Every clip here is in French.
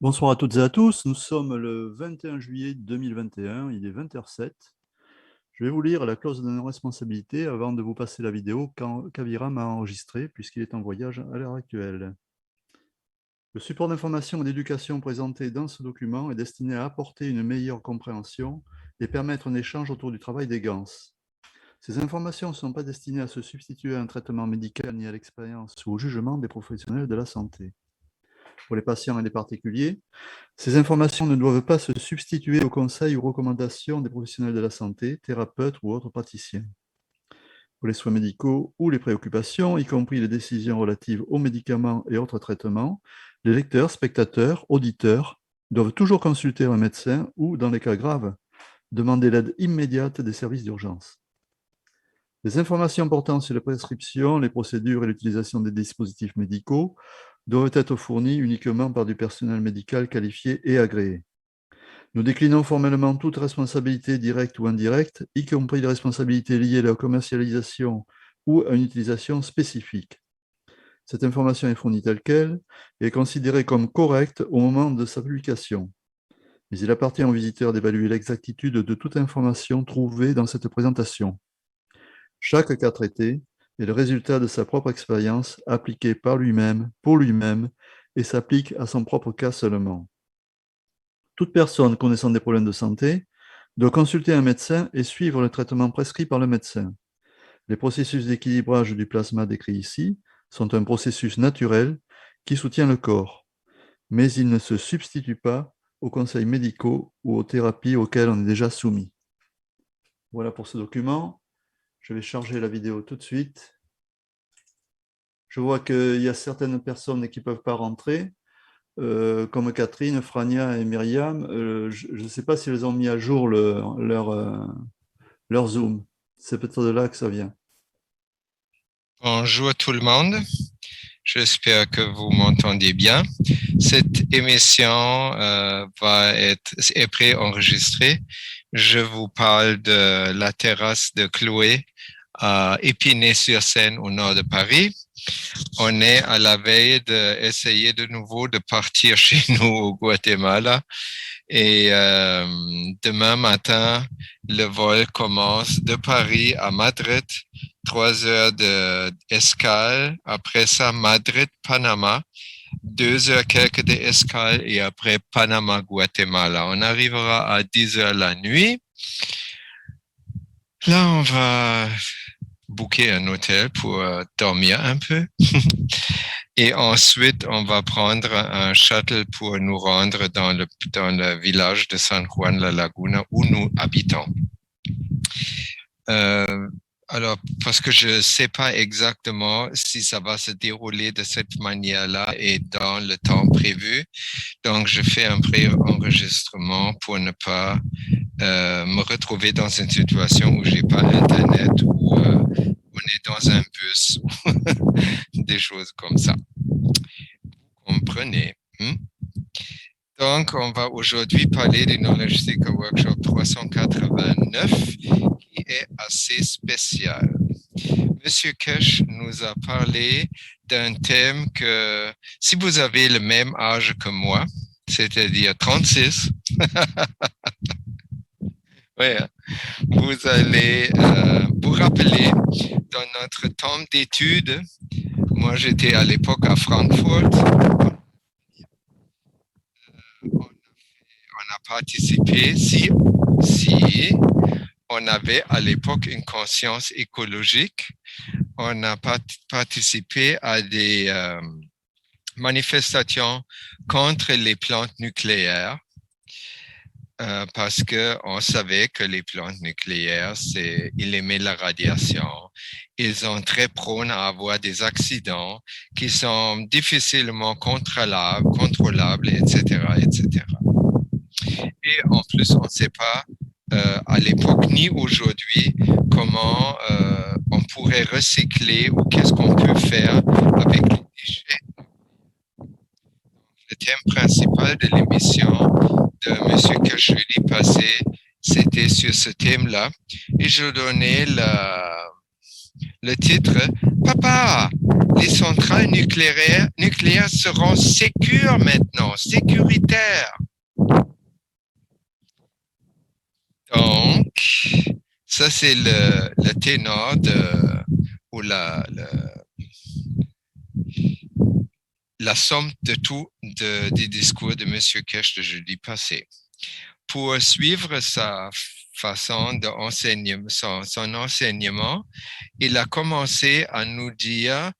Bonsoir à toutes et à tous, nous sommes le 21 juillet 2021, il est 20h07. Je vais vous lire la clause de non-responsabilité avant de vous passer la vidéo qu'Avira m'a enregistrée puisqu'il est en voyage à l'heure actuelle. Le support d'information et d'éducation présenté dans ce document est destiné à apporter une meilleure compréhension et permettre un échange autour du travail des GANS. Ces informations ne sont pas destinées à se substituer à un traitement médical ni à l'expérience ou au jugement des professionnels de la santé. Pour les patients et les particuliers, ces informations ne doivent pas se substituer aux conseils ou recommandations des professionnels de la santé, thérapeutes ou autres praticiens. Pour les soins médicaux ou les préoccupations, y compris les décisions relatives aux médicaments et autres traitements, les lecteurs, spectateurs, auditeurs doivent toujours consulter un médecin ou, dans les cas graves, demander l'aide immédiate des services d'urgence. Les informations portant sur les prescriptions, les procédures et l'utilisation des dispositifs médicaux doivent être fournies uniquement par du personnel médical qualifié et agréé. Nous déclinons formellement toute responsabilité directe ou indirecte, y compris les responsabilités liées à la commercialisation ou à une utilisation spécifique. Cette information est fournie telle qu'elle et est considérée comme correcte au moment de sa publication. Mais il appartient au visiteur d'évaluer l'exactitude de toute information trouvée dans cette présentation. Chaque cas traité est le résultat de sa propre expérience appliquée par lui-même, pour lui-même, et s'applique à son propre cas seulement. Toute personne connaissant des problèmes de santé doit consulter un médecin et suivre le traitement prescrit par le médecin. Les processus d'équilibrage du plasma décrits ici sont un processus naturel qui soutient le corps, mais ils ne se substituent pas aux conseils médicaux ou aux thérapies auxquelles on est déjà soumis. Voilà pour ce document. Je vais charger la vidéo tout de suite. Je vois qu'il y a certaines personnes qui ne peuvent pas rentrer, comme Catherine, Frania et Myriam. Je ne sais pas si elles ont mis à jour leur Zoom. C'est peut-être de là que ça vient. Bonjour tout le monde, j'espère que vous m'entendez bien. Cette émission est pré-enregistrée. Je vous parle de la terrasse de Chloé à Épinay-sur-Seine au nord de Paris. On est à la veille d'essayer de nouveau de partir chez nous au Guatemala. Et demain matin, le vol commence de Paris à Madrid, 3 heures d'escale. Après ça, Madrid-Panama, 2 heures quelques d'escale et après Panama-Guatemala. On arrivera à 10 heures la nuit. Là, on va booker un hôtel pour dormir un peu. Et ensuite, on va prendre un shuttle pour nous rendre dans le village de San Juan La Laguna où nous habitons. Alors, parce que je ne sais pas exactement si ça va se dérouler de cette manière-là et dans le temps prévu. Donc, je fais un pré-enregistrement pour ne pas me retrouver dans une situation où j'ai pas Internet ou on est dans un bus ou des choses comme ça. Vous comprenez? Donc, on va aujourd'hui parler du Knowledge Seeker Workshop 389 qui est assez spécial. Monsieur Kesh nous a parlé d'un thème que, si vous avez le même âge que moi, c'est-à-dire 36, ouais, vous allez vous rappeler dans notre temps d'études, moi j'étais à l'époque à Francfort, on a participé, si on avait à l'époque une conscience écologique, on a participé à des manifestations contre les plantes nucléaires parce qu'on savait que les plantes nucléaires, ils émettent la radiation. Ils sont très prônes à avoir des accidents qui sont difficilement contrôlables, etc., etc. Et en plus, on ne sait pas à l'époque ni aujourd'hui comment on pourrait recycler ou qu'est-ce qu'on peut faire avec les déchets. Le thème principal de l'émission de M. Kashvili passé, c'était sur ce thème-là. Et je donnais Le titre, Papa, les centrales nucléaires seront sécures maintenant, sécuritaires. Donc, ça c'est le ténor ou la somme de tout des discours de M. Kesh de jeudi passé. Pour suivre sa façon d'enseigner, son enseignement, il a commencé à nous dire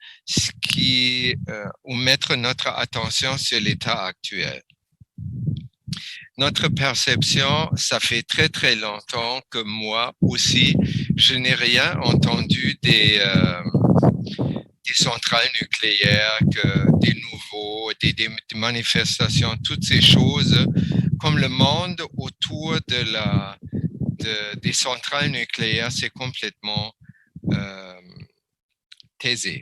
ou mettre notre attention sur l'état actuel. Notre perception, ça fait très très longtemps que moi aussi, je n'ai rien entendu des centrales nucléaires, des nouveaux, des manifestations, toutes ces choses, comme le monde autour des centrales nucléaires, c'est complètement taisé.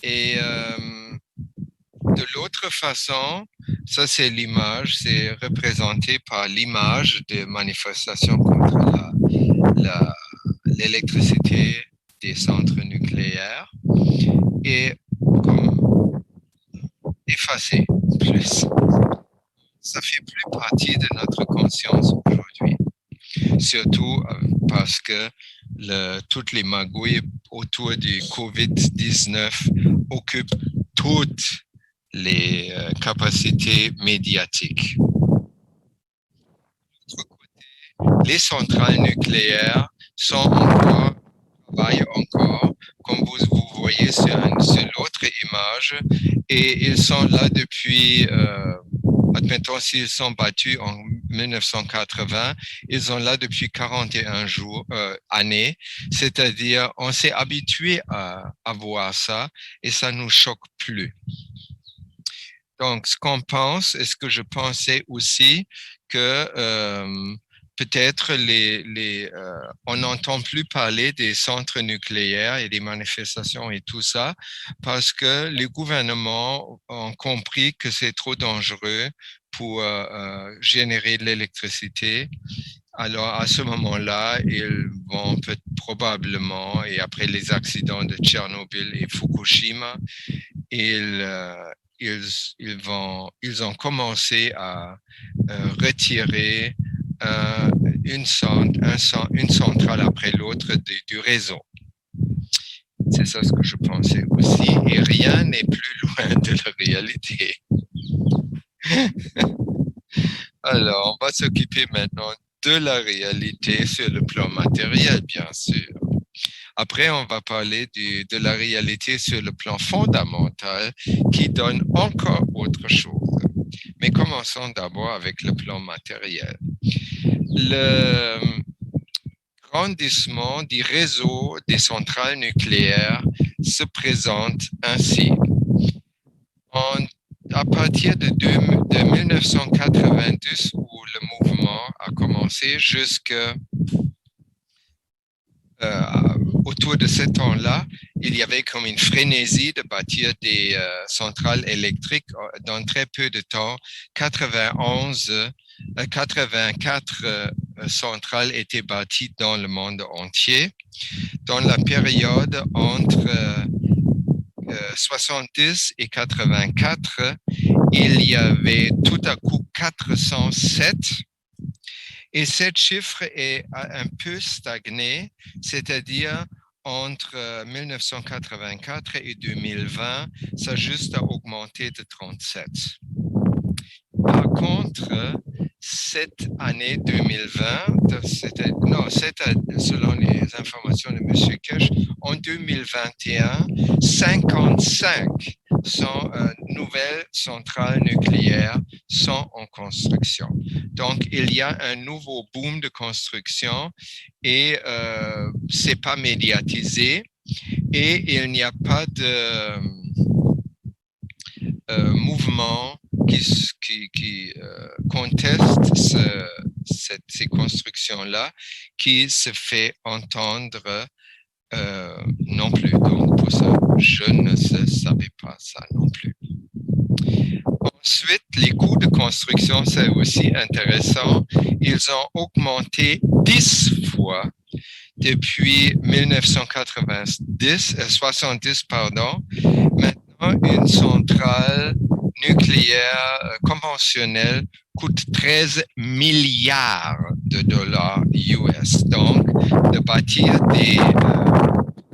Et de l'autre façon, ça c'est l'image, c'est représenté par l'image de manifestations contre l'électricité des centres nucléaires et comme effacé plus. Ça fait plus partie de notre conscience aujourd'hui. Surtout parce que toutes les magouilles autour du COVID-19 occupent toutes les capacités médiatiques. De l'autre côté, les centrales nucléaires travaillent encore, comme vous voyez sur l'autre image, et ils sont là depuis, admettons s'ils sont battus en 1980, ils sont là depuis 41 années, c'est-à-dire on s'est habitué à voir ça et ça ne nous choque plus. Donc, ce qu'on pense, et ce que je pensais aussi, que peut-être on n'entend plus parler des centres nucléaires et des manifestations et tout ça, parce que les gouvernements ont compris que c'est trop dangereux pour générer de l'électricité. Alors, à ce moment-là, ils vont probablement, et après les accidents de Tchernobyl et Fukushima, ils ont commencé à retirer une centrale après l'autre du réseau. C'est ça ce que je pensais aussi. Et rien n'est plus loin de la réalité. Alors, on va s'occuper maintenant de la réalité sur le plan matériel, bien sûr. Après, on va parler de la réalité sur le plan fondamental qui donne encore autre chose. Mais commençons d'abord avec le plan matériel. Le grandissement du réseau des centrales nucléaires se présente ainsi. À partir de 1992, où le mouvement a commencé, autour de ce temps-là, il y avait comme une frénésie de bâtir des centrales électriques dans très peu de temps. 84 centrales étaient bâties dans le monde entier. Dans la période entre 70 et 84, il y avait tout à coup 407. Et ce chiffre est un peu stagné, c'est-à-dire entre 1984 et 2020, ça a juste augmenté de 37. Par contre, cette année 2020, selon les informations de M. Kesh, en 2021, 55 nouvelles centrales nucléaires sont en construction. Donc, il y a un nouveau boom de construction et c'est pas médiatisé et il n'y a pas de mouvement qui conteste ces constructions-là qui se fait entendre non plus. Donc, pour ça, je ne savais pas ça non plus. Ensuite, les coûts de construction, c'est aussi intéressant. Ils ont augmenté 10 fois depuis 1970, pardon. Maintenant, une centrale nucléaire conventionnelle coûte 13 milliards de dollars US. Donc, de bâtir des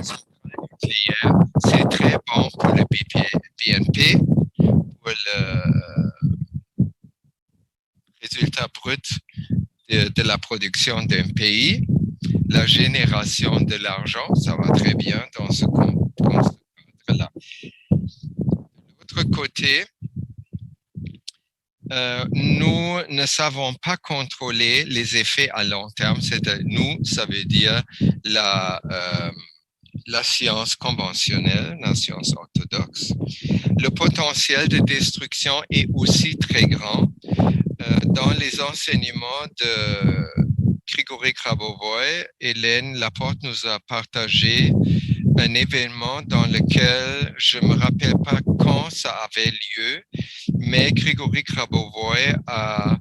centrales nucléaires, c'est très bon pour le BNP, pour le résultat brut de la production d'un pays. La génération de l'argent, ça va très bien dans ce cadre-là. De l'autre côté, nous ne savons pas contrôler les effets à long terme. Nous, ça veut dire la science conventionnelle, la science orthodoxe. Le potentiel de destruction est aussi très grand. Dans les enseignements de Grigory Grabovoy, Hélène Laporte nous a partagé un événement dans lequel je ne me rappelle pas quand ça avait lieu, mais Grigory Grabovoy a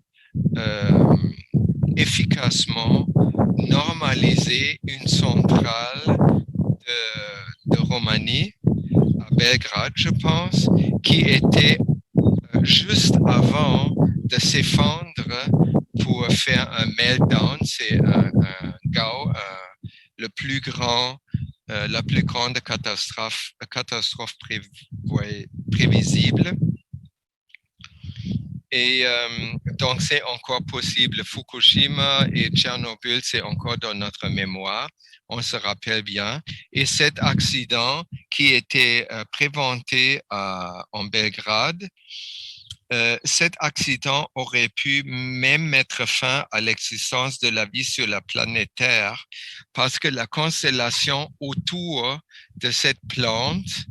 efficacement normalisé une centrale de Roumanie, à Belgrade, je pense, qui était juste avant de s'effondrer pour faire un meltdown. C'est un GAO, la plus grande catastrophe prévisible. Et donc, c'est encore possible. Fukushima et Tchernobyl, c'est encore dans notre mémoire. On se rappelle bien. Et cet accident qui était préventé en Belgrade, cet accident aurait pu même mettre fin à l'existence de la vie sur la planète Terre parce que la constellation autour de cette plante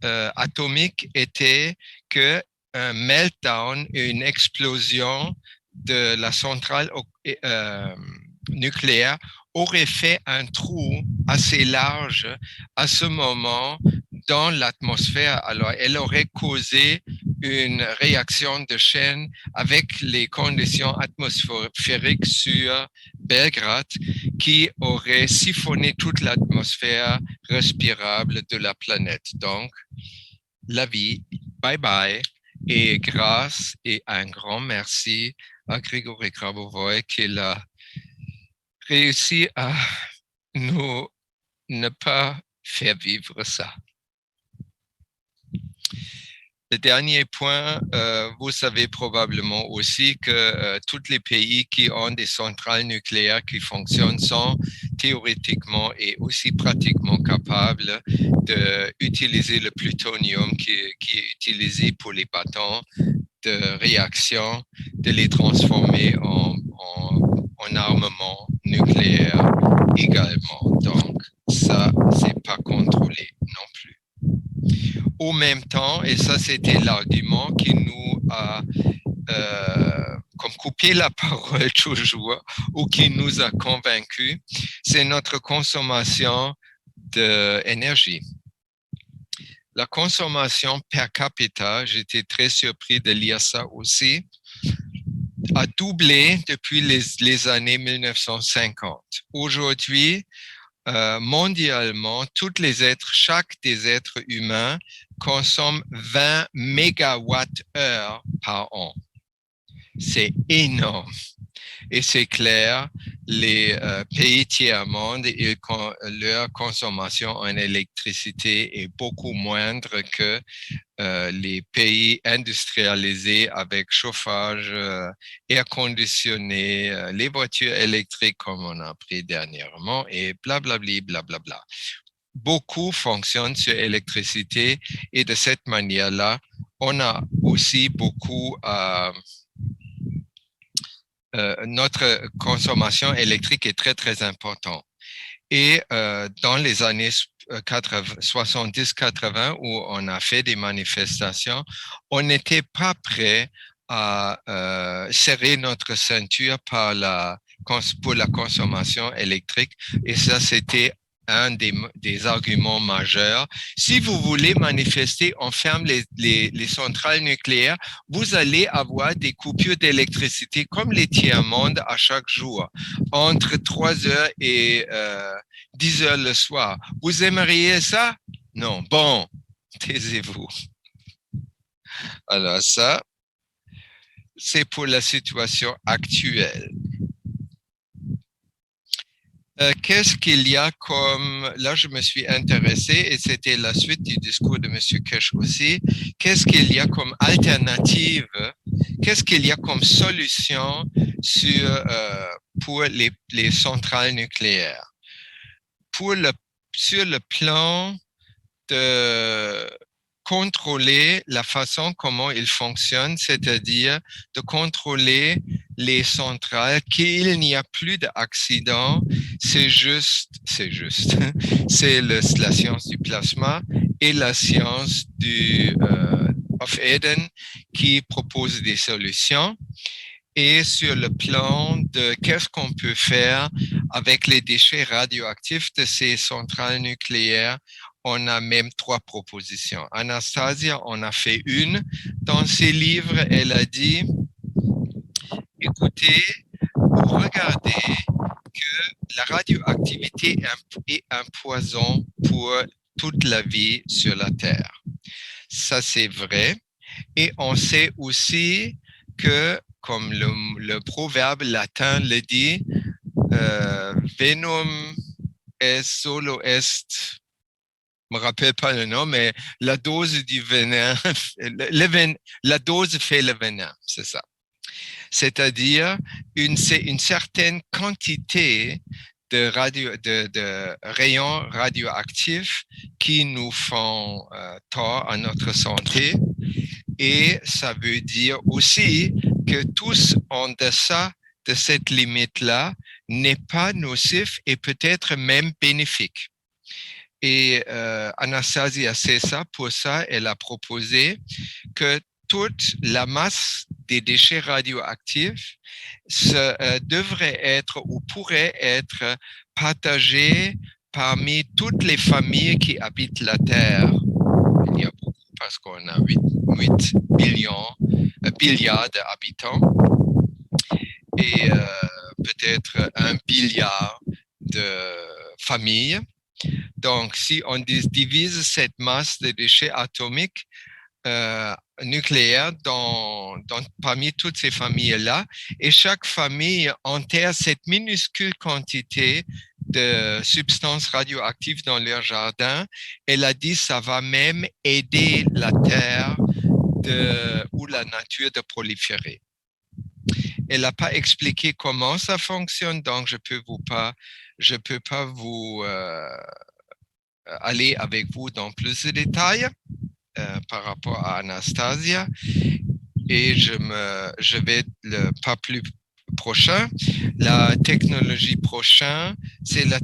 atomique était que un meltdown et une explosion de la centrale nucléaire aurait fait un trou assez large à ce moment dans l'atmosphère. Alors, elle aurait causé une réaction de chaîne avec les conditions atmosphériques sur Belgrade qui aurait siphonné toute l'atmosphère respirable de la planète. Donc, la vie, bye bye. Et grâce et un grand merci à Grigory Grabovoy qu'il a réussi à nous ne pas faire vivre ça. Le dernier point, vous savez probablement aussi que tous les pays qui ont des centrales nucléaires qui fonctionnent sont théoriquement et aussi pratiquement capables d'utiliser le plutonium qui est utilisé pour les bâtons de réaction, de les transformer en armement nucléaire également. Donc, ça, c'est pas contrôlé non plus. Au même temps, et ça c'était l'argument qui nous a comme coupé la parole toujours, ou qui nous a convaincus, c'est notre consommation d'énergie. La consommation per capita, j'étais très surpris de lire ça aussi, a doublé depuis les années 1950. Aujourd'hui, mondialement, chaque des êtres humains consomme 20 mégawatts-heure par an. C'est énorme. Et c'est clair, les pays tiers-monde, leur consommation en électricité est beaucoup moindre que les pays industrialisés avec chauffage, air conditionné, les voitures électriques comme on a appris dernièrement et blablabli, blablabla. Beaucoup fonctionnent sur l'électricité et de cette manière-là, on a aussi beaucoup notre consommation électrique est très, très importante. Et dans les années 70-80, où on a fait des manifestations, on n'était pas prêt à serrer notre ceinture pour la consommation électrique. Et ça, c'était un des arguments majeurs. Si vous voulez manifester, on ferme les centrales nucléaires, vous allez avoir des coupures d'électricité comme les tiers-mondes à chaque jour, entre 3 heures et 10 heures le soir. Vous aimeriez ça? Non. Bon, taisez-vous. Alors ça, c'est pour la situation actuelle. Qu'est-ce qu'il y a comme, là je me suis intéressé et c'était la suite du discours de M. Kesh aussi, qu'est-ce qu'il y a comme alternative, qu'est-ce qu'il y a comme solution pour les centrales nucléaires? Sur le plan de contrôler la façon comment ils fonctionnent, c'est-à-dire de contrôler les centrales, qu'il n'y a plus d'accidents, c'est la science du plasma et la science of Eden qui propose des solutions. Et sur le plan de qu'est-ce qu'on peut faire avec les déchets radioactifs de ces centrales nucléaires, on a même 3 propositions. Anastasia en a fait une. Dans ses livres, elle a dit, écoutez, vous regardez que la radioactivité est un poison pour toute la vie sur la Terre. Ça, c'est vrai. Et on sait aussi que, comme le proverbe latin le dit, venum est solo est, je me rappelle pas le nom, mais la dose du venin, la dose fait le venin, c'est ça. C'est-à-dire une certaine quantité de rayons radioactifs qui nous font tort à notre santé. Et ça veut dire aussi que tous en deçà de cette limite-là n'est pas nocif et peut-être même bénéfique. Et Anastasia sait ça, pour ça, elle a proposé que toute la masse des déchets radioactifs devrait être ou pourrait être partagée parmi toutes les familles qui habitent la Terre. Il y a beaucoup parce qu'on a 8 milliards d'habitants et peut-être 1 billiard de familles. Donc, si on divise cette masse de déchets atomiques nucléaires parmi toutes ces familles-là, et chaque famille enterre cette minuscule quantité de substances radioactives dans leur jardin, elle a dit ça va même aider la Terre ou la nature de proliférer. Elle n'a pas expliqué comment ça fonctionne, donc je peux pas vous aller avec vous dans plus de détails par rapport à Anastasia. Et je vais le pas plus prochain. La technologie prochaine, c'est la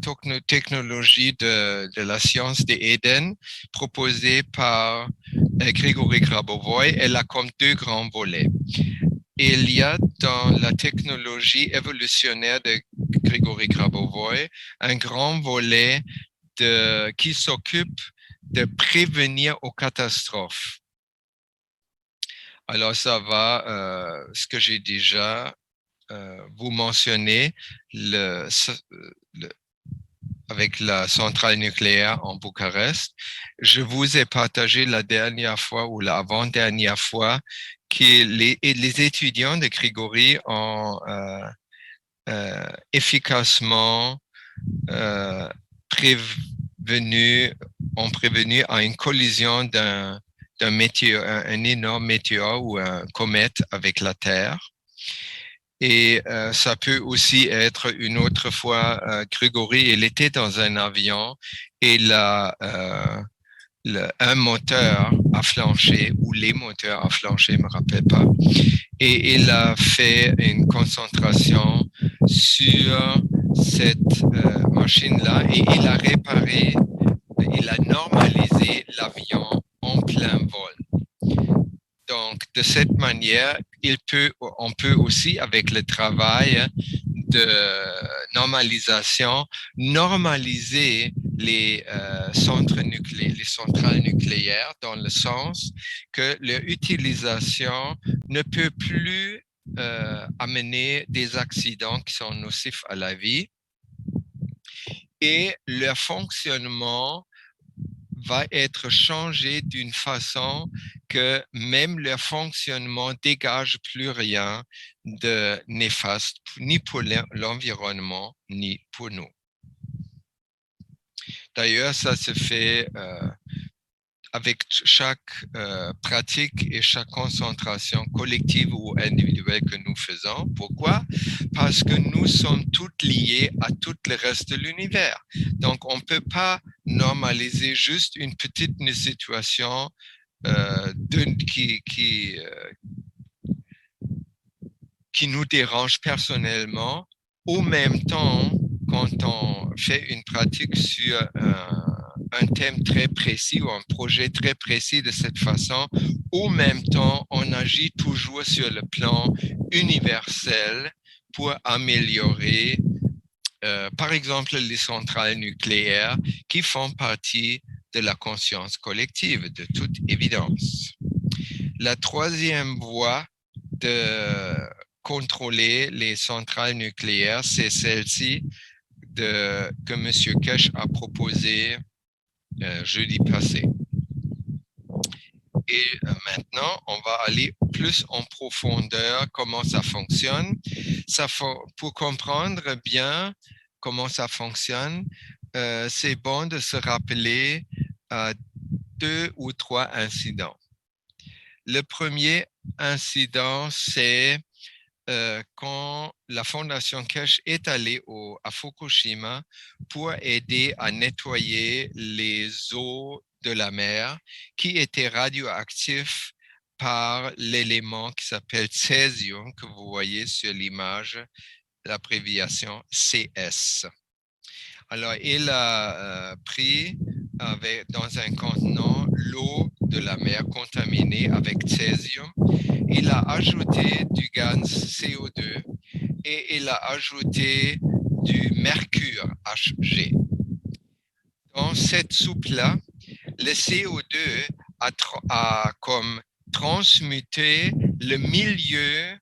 technologie de la science d'Eden proposée par Grigory Grabovoy. Elle a comme 2 grands volets. Il y a dans la technologie évolutionnaire de Grigory Grabovoy un grand volet qui s'occupe de prévenir aux catastrophes. Alors, ça va, ce que j'ai déjà vous mentionné, avec la centrale nucléaire en Bucarest. Je vous ai partagé la dernière fois ou l'avant-dernière fois que les étudiants de Grigory ont efficacement prévenu à une collision d'un météore, un énorme météore ou un comète avec la Terre. Et ça peut aussi être une autre fois, Grigory, il était dans un avion et un moteur a flanché, ou les moteurs a flanché, je ne me rappelle pas. Et il a fait une concentration sur cette machine-là et il a réparé, il a normalisé l'avion en plein vol. Donc, de cette manière, on peut aussi, avec le travail de normalisation, normaliser les les centrales nucléaires, dans le sens que leur utilisation ne peut plus amener des accidents qui sont nocifs à la vie, et leur fonctionnement va être changé d'une façon que même leur fonctionnement dégage plus rien de néfaste, ni pour l'environnement, ni pour nous. D'ailleurs, ça se fait avec chaque pratique et chaque concentration collective ou individuelle que nous faisons. Pourquoi? Parce que nous sommes toutes liées à tout le reste de l'univers. Donc, on ne peut pas normaliser juste une petite situation qui nous dérange personnellement. Au même temps, quand on fait une pratique sur un thème très précis ou un projet très précis de cette façon, au même temps, on agit toujours sur le plan universel pour améliorer, par exemple, les centrales nucléaires qui font partie de la conscience collective, de toute évidence. La troisième voie de contrôler les centrales nucléaires, c'est celle-ci que M. Kesh a proposée jeudi passé. Et maintenant, on va aller plus en profondeur comment ça fonctionne. Pour comprendre bien comment ça fonctionne, c'est bon de se rappeler 2 ou 3 incidents. Le premier incident, c'est quand la Fondation Kesh est allée à Fukushima pour aider à nettoyer les eaux de la mer qui étaient radioactifs par l'élément qui s'appelle césium, que vous voyez sur l'image, l'abréviation CS. Alors, il a pris dans un contenant l'eau de la mer contaminée avec césium. Il a ajouté du gaz CO2 et il a ajouté du mercure Hg. Dans cette soupe-là, le CO2 a comme transmuté le milieu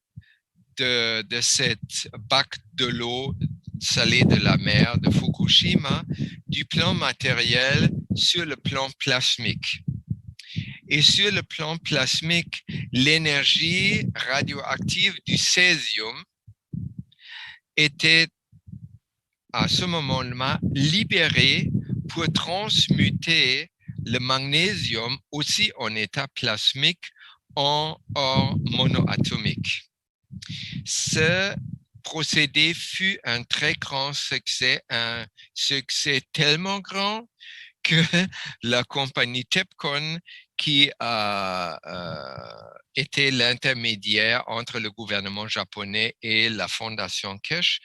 de cette bac de l'eau salée de la mer de Fukushima du plan matériel sur le plan plasmique. Et sur le plan plasmique, l'énergie radioactive du césium était à ce moment-là libérée pour transmuter le magnésium aussi en état plasmique en or monoatomique. Ce procédé fut un très grand succès, un succès tellement grand que la compagnie TEPCON, qui a été l'intermédiaire entre le gouvernement japonais et la Fondation Kesh,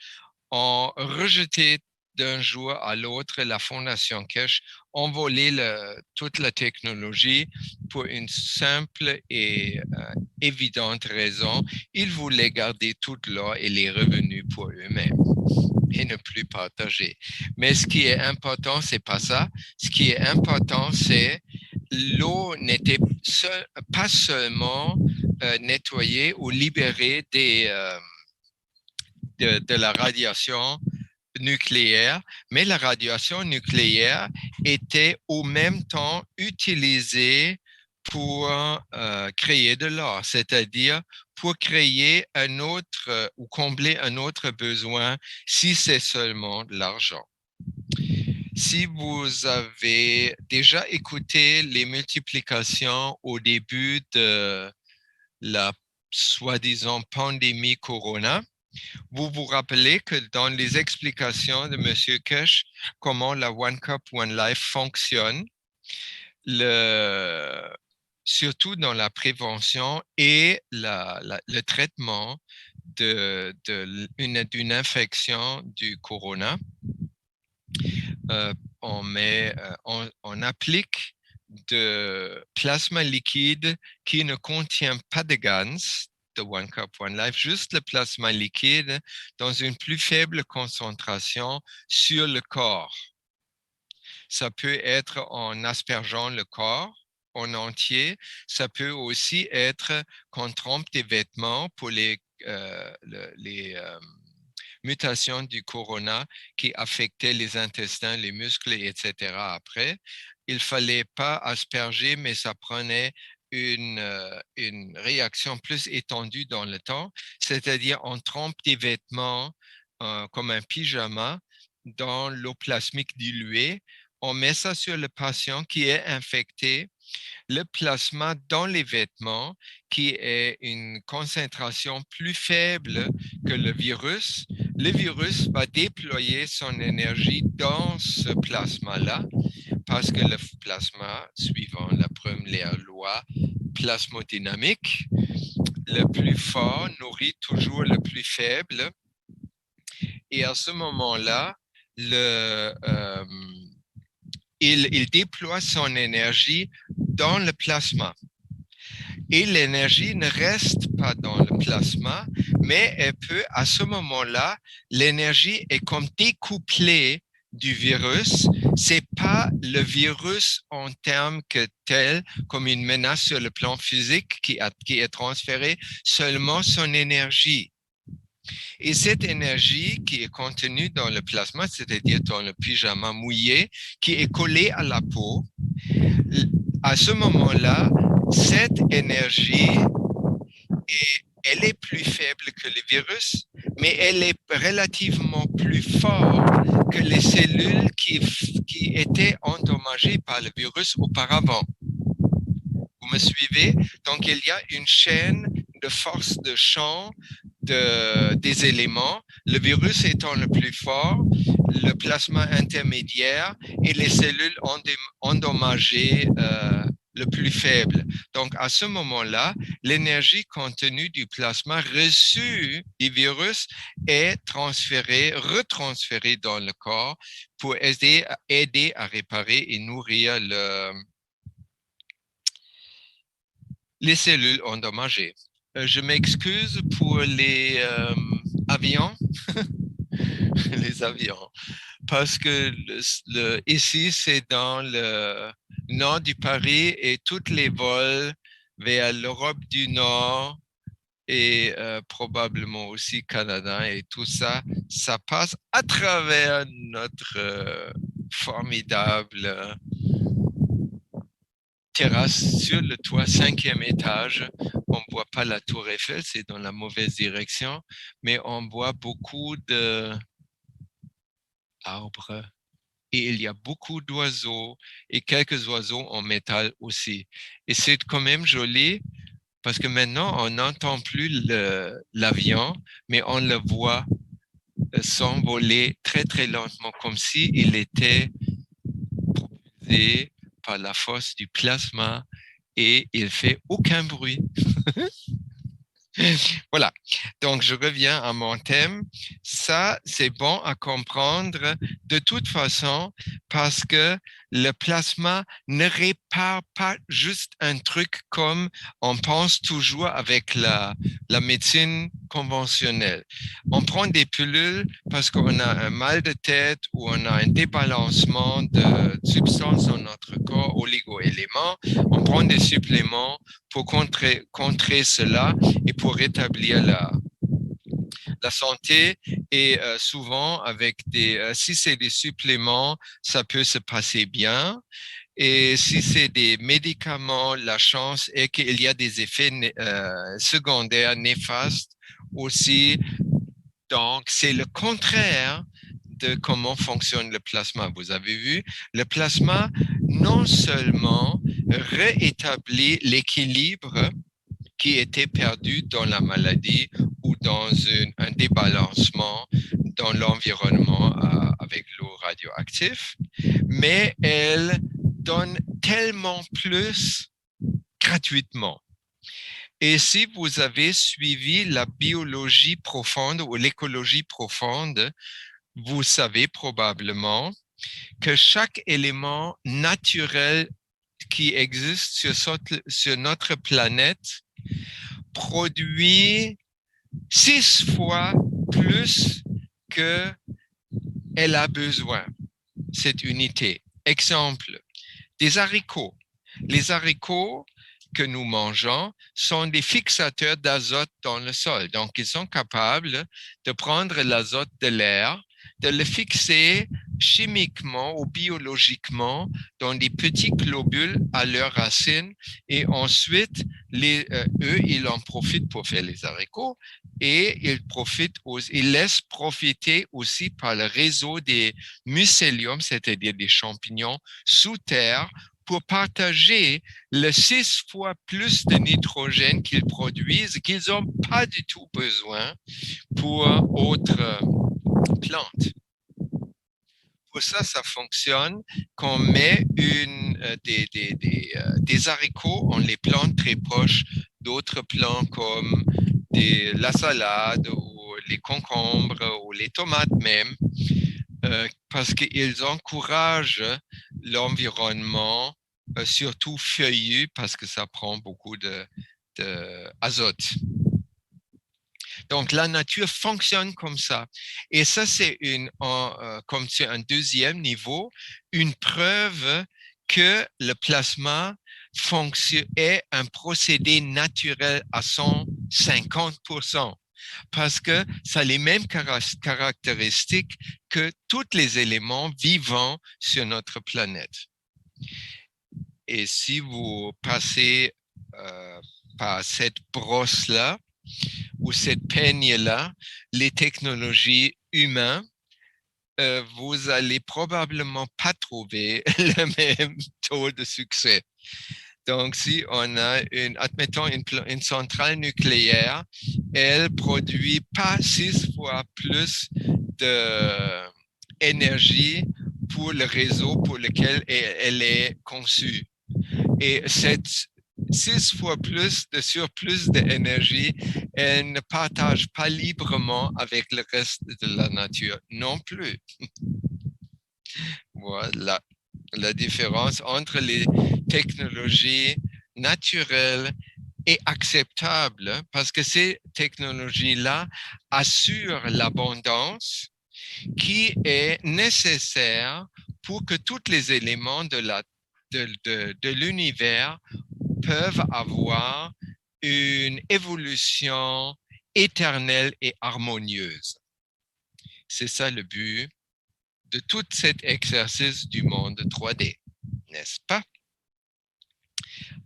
ont rejeté d'un jour à l'autre la Fondation Kesh, ont volé toute la technologie pour une simple et évidente raison. Ils voulaient garder toute l'or et les revenus pour eux-mêmes et ne plus partager. Mais ce qui est important, c'est pas ça. Ce qui est important, c'est l'eau n'était pas seulement nettoyée ou libérée de la radiation nucléaire, mais la radiation nucléaire était au même temps utilisée pour créer de l'or, c'est-à-dire pour créer un autre ou combler un autre besoin si c'est seulement de l'argent. Si vous avez déjà écouté les multiplications au début de la soi-disant pandémie Corona, vous vous rappelez que dans les explications de M. Kesh, comment la One Cup, One Life fonctionne, surtout dans la prévention et le traitement d'une infection du corona, on applique de plasma liquide qui ne contient pas de gaz, de One Cup, One Life, juste le plasma liquide dans une plus faible concentration sur le corps. Ça peut être en aspergeant le corps en entier. Ça peut aussi être qu'on trempe des vêtements pour les mutations du corona qui affectaient les intestins, les muscles, etc. après. Il ne fallait pas asperger, mais ça prenait une réaction plus étendue dans le temps, c'est-à-dire on trempe des vêtements comme un pyjama dans l'eau plasmique diluée, on met ça sur le patient qui est infecté, le plasma dans les vêtements, qui est une concentration plus faible que le virus va déployer son énergie dans ce plasma-là, parce que le plasma, suivant la première loi plasmodynamique, le plus fort nourrit toujours le plus faible. Et à ce moment-là, il déploie son énergie dans le plasma. Et l'énergie ne reste pas dans le plasma, mais elle peut, à ce moment-là, l'énergie est comme découplée du virus. C'est pas le virus en termes que tel, comme une menace sur le plan physique qui est transférée, seulement son énergie. Et cette énergie qui est contenue dans le plasma, c'est-à-dire dans le pyjama mouillé, qui est collé à la peau, à ce moment-là, cette énergie, elle est plus faible que le virus, mais elle est relativement plus forte que les cellules qui étaient endommagées par le virus auparavant. Vous me suivez? Donc, il y a une chaîne de force de champ des éléments, le virus étant le plus fort, le plasma intermédiaire et les cellules endommagées le plus faible. Donc, à ce moment-là, l'énergie contenue du plasma reçu du virus est retransférée dans le corps pour aider à réparer et nourrir les cellules endommagées. Je m'excuse pour les avions, les avions, parce que ici, c'est dans le nord du Paris et tous les vols vers l'Europe du Nord et probablement aussi Canada et tout ça, ça passe à travers notre formidable terrasse sur le toit, 5e étage. On ne voit pas la tour Eiffel, c'est dans la mauvaise direction, mais on voit beaucoup d'arbres et il y a beaucoup d'oiseaux et quelques oiseaux en métal aussi. Et c'est quand même joli parce que maintenant, on n'entend plus l'avion, mais on le voit s'envoler très, très lentement, comme s'il était propulsé par la force du plasma et il fait aucun bruit. Voilà, donc je reviens à mon thème. Ça, c'est bon à comprendre de toute façon parce que le plasma ne répare pas juste un truc comme on pense toujours avec la médecine conventionnelle. On prend des pilules parce qu'on a un mal de tête ou on a un débalancement de substances dans notre corps, oligo-éléments. On prend des suppléments pour contrer cela et pour rétablir la santé. Et souvent, avec si c'est des suppléments, ça peut se passer bien. Et si c'est des médicaments, la chance est qu'il y a des effets secondaires néfastes aussi. Donc, c'est le contraire de comment fonctionne le plasma. Vous avez vu, le plasma non seulement réétablit l'équilibre qui était perdu dans la maladie ou dans un débalancement dans l'environnement avec l'eau radioactive, mais elle donne tellement plus gratuitement. Et si vous avez suivi la biologie profonde ou l'écologie profonde, vous savez probablement que chaque élément naturel qui existe sur notre planète produit 6 fois plus qu'elle a besoin, cette unité. Exemple, des haricots. Les haricots que nous mangeons sont des fixateurs d'azote dans le sol. Donc, ils sont capables de prendre l'azote de l'air, de le fixer chimiquement ou biologiquement dans des petits globules à leurs racines et ensuite, eux, ils en profitent pour faire les haricots et ils laissent profiter aussi par le réseau des mycéliums, c'est-à-dire des champignons sous terre, pour partager le 6 fois plus de nitrogène qu'ils produisent, qu'ils n'ont pas du tout besoin pour autres plantes. Pour ça, ça fonctionne qu'on met des haricots, on les plante très proches d'autres plants comme la salade ou les concombres ou les tomates même, parce qu'ils encouragent l'environnement, surtout feuillu, parce que ça prend beaucoup d'azote. Donc, la nature fonctionne comme ça. Et ça, c'est comme c'est un deuxième niveau, une preuve que le plasma est un procédé naturel à 150%, parce que ça a les mêmes caractéristiques que tous les éléments vivants sur notre planète. Et si vous passez par cette brosse-là, ou cette peigne-là, les technologies humaines, vous allez probablement pas trouver le même taux de succès. Donc, si on a admettons une centrale nucléaire, elle produit pas 6 fois plus d'énergie pour le réseau pour lequel elle est conçue. Et cette 6 fois plus de surplus d'énergie, elle ne partage pas librement avec le reste de la nature non plus. Voilà la différence entre les technologies naturelles et acceptables, parce que ces technologies-là assurent l'abondance qui est nécessaire pour que tous les éléments de l'univers peuvent avoir une évolution éternelle et harmonieuse. C'est ça le but de tout cet exercice du monde 3D, n'est-ce pas?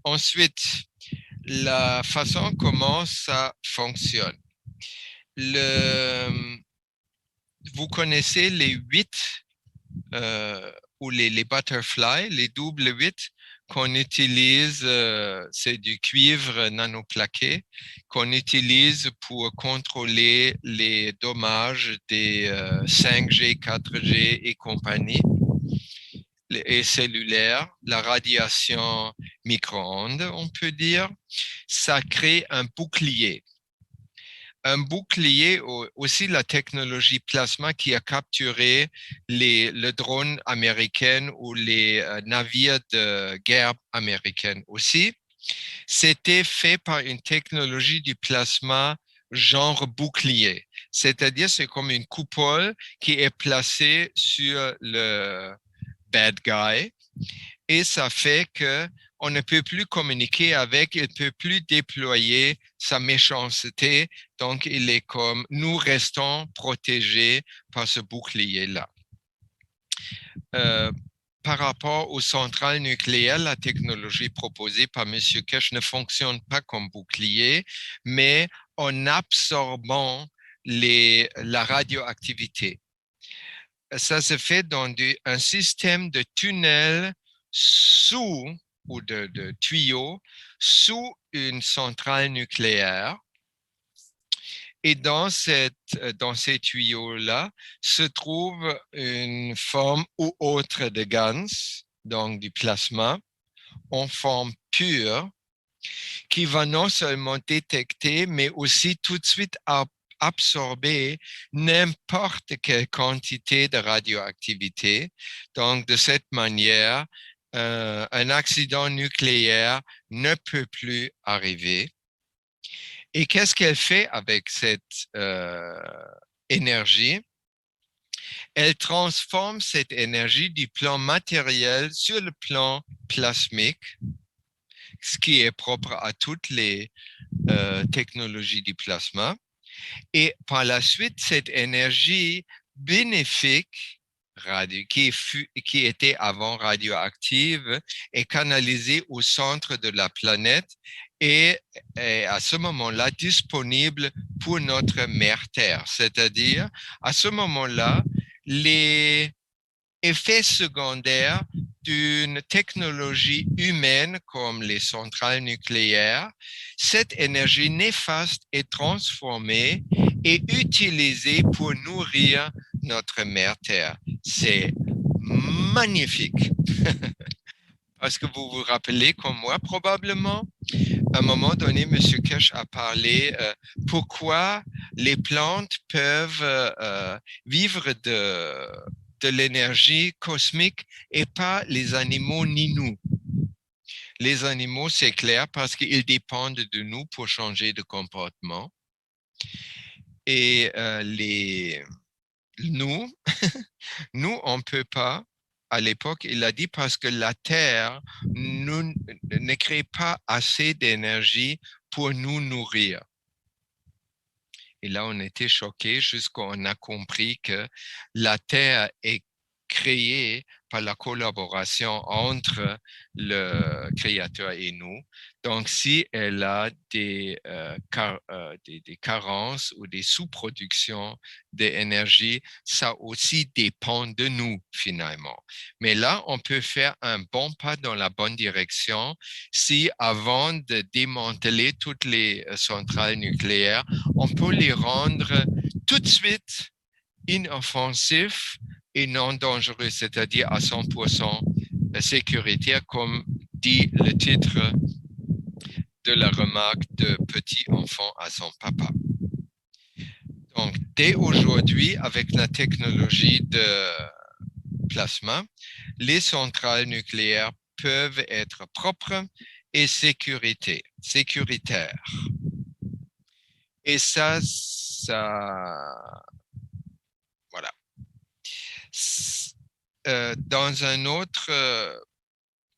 Ensuite, la façon comment ça fonctionne. Vous connaissez les 8 ou les butterflies, les double 8 qu'on utilise, c'est du cuivre nanoplaqué, qu'on utilise pour contrôler les dommages des 5G, 4G et compagnie, et cellulaires, la radiation micro-ondes, on peut dire. Ça crée un bouclier aussi la technologie plasma qui a capturé le drone américain ou les navires de guerre américains aussi. C'était fait par une technologie du plasma genre bouclier. C'est-à-dire, c'est comme une coupole qui est placée sur le bad guy et ça fait que on ne peut plus communiquer avec, il ne peut plus déployer sa méchanceté. Donc, il est comme nous restons protégés par ce bouclier-là. Par rapport aux centrales nucléaires, la technologie proposée par M. Kesh ne fonctionne pas comme bouclier, mais en absorbant la radioactivité. Ça se fait dans un système de tunnels ou de tuyaux sous une centrale nucléaire. Et dans ces tuyaux-là se trouve une forme ou autre de GANS, donc du plasma, en forme pure, qui va non seulement détecter, mais aussi tout de suite absorber n'importe quelle quantité de radioactivité. Donc, de cette manière, un accident nucléaire ne peut plus arriver. Et qu'est-ce qu'elle fait avec cette énergie? elle transforme cette énergie du plan matériel sur le plan plasmique, ce qui est propre à toutes les technologies du plasma. Et par la suite, cette énergie bénéfique qui était avant radioactive est canalisée au centre de la planète et est à ce moment-là disponible pour notre mère Terre. C'est-à-dire, à ce moment-là, les effets secondaires d'une technologie humaine comme les centrales nucléaires, cette énergie néfaste est transformée et utilisée pour nourrir notre mère Terre. C'est magnifique. Parce que vous vous rappelez, comme moi probablement, à un moment donné, M. Keshe a parlé pourquoi les plantes peuvent vivre de l'énergie cosmique et pas les animaux ni nous. Les animaux, c'est clair, parce qu'ils dépendent de nous pour changer de comportement. Et nous, on ne peut pas. À l'époque, il a dit parce que la Terre ne crée pas assez d'énergie pour nous nourrir. Et là, on était choqués jusqu'à ce qu'on a compris que la Terre est créée par la collaboration entre le Créateur et nous. Donc, si elle a des carences ou des sous-productions d'énergie, ça aussi dépend de nous finalement. Mais là, on peut faire un bon pas dans la bonne direction si avant de démanteler toutes les centrales nucléaires, on peut les rendre tout de suite inoffensifs et non dangereux, c'est-à-dire à 100% sécuritaire, comme dit le titre de la remarque de petit enfant à son papa. Donc, dès aujourd'hui, avec la technologie de plasma, les centrales nucléaires peuvent être propres et sécuritaires. Et ça, voilà. Dans un autre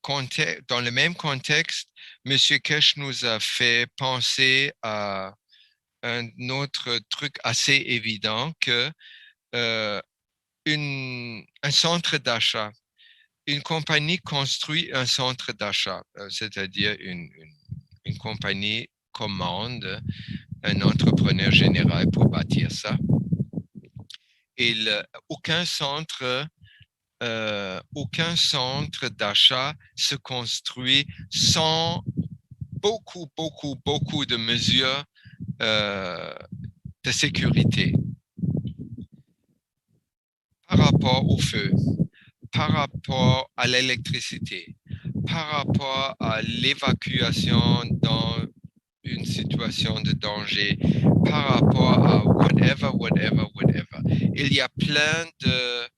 contexte, dans le même contexte, M. Keshe nous a fait penser à un autre truc assez évident que un centre d'achat. Une compagnie construit un centre d'achat, c'est-à-dire une compagnie commande un entrepreneur général pour bâtir ça. Et aucun centre d'achat se construit sans beaucoup de mesures de sécurité par rapport au feu, par rapport à l'électricité, par rapport à l'évacuation dans une situation de danger, par rapport à whatever. Il y a plein de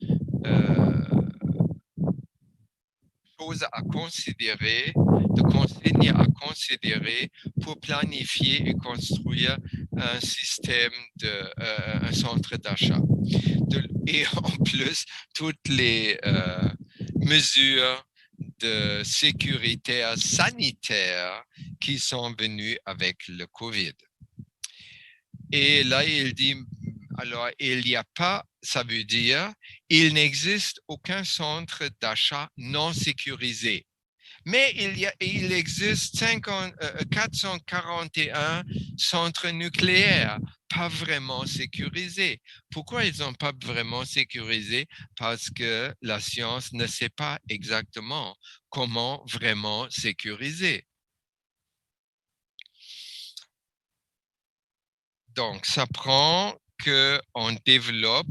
choses à considérer, de consignes à considérer pour planifier et construire un système un centre d'achat. Et en plus, toutes les mesures de sécurité sanitaire qui sont venues avec le COVID. Et là, il dit, alors, il n'y a pas, ça veut dire, il n'existe aucun centre d'achat non sécurisé. Mais il existe 441 centres nucléaires pas vraiment sécurisés. Pourquoi ils ne sont pas vraiment sécurisés? Parce que la science ne sait pas exactement comment vraiment sécuriser. Donc, ça prend qu'on développe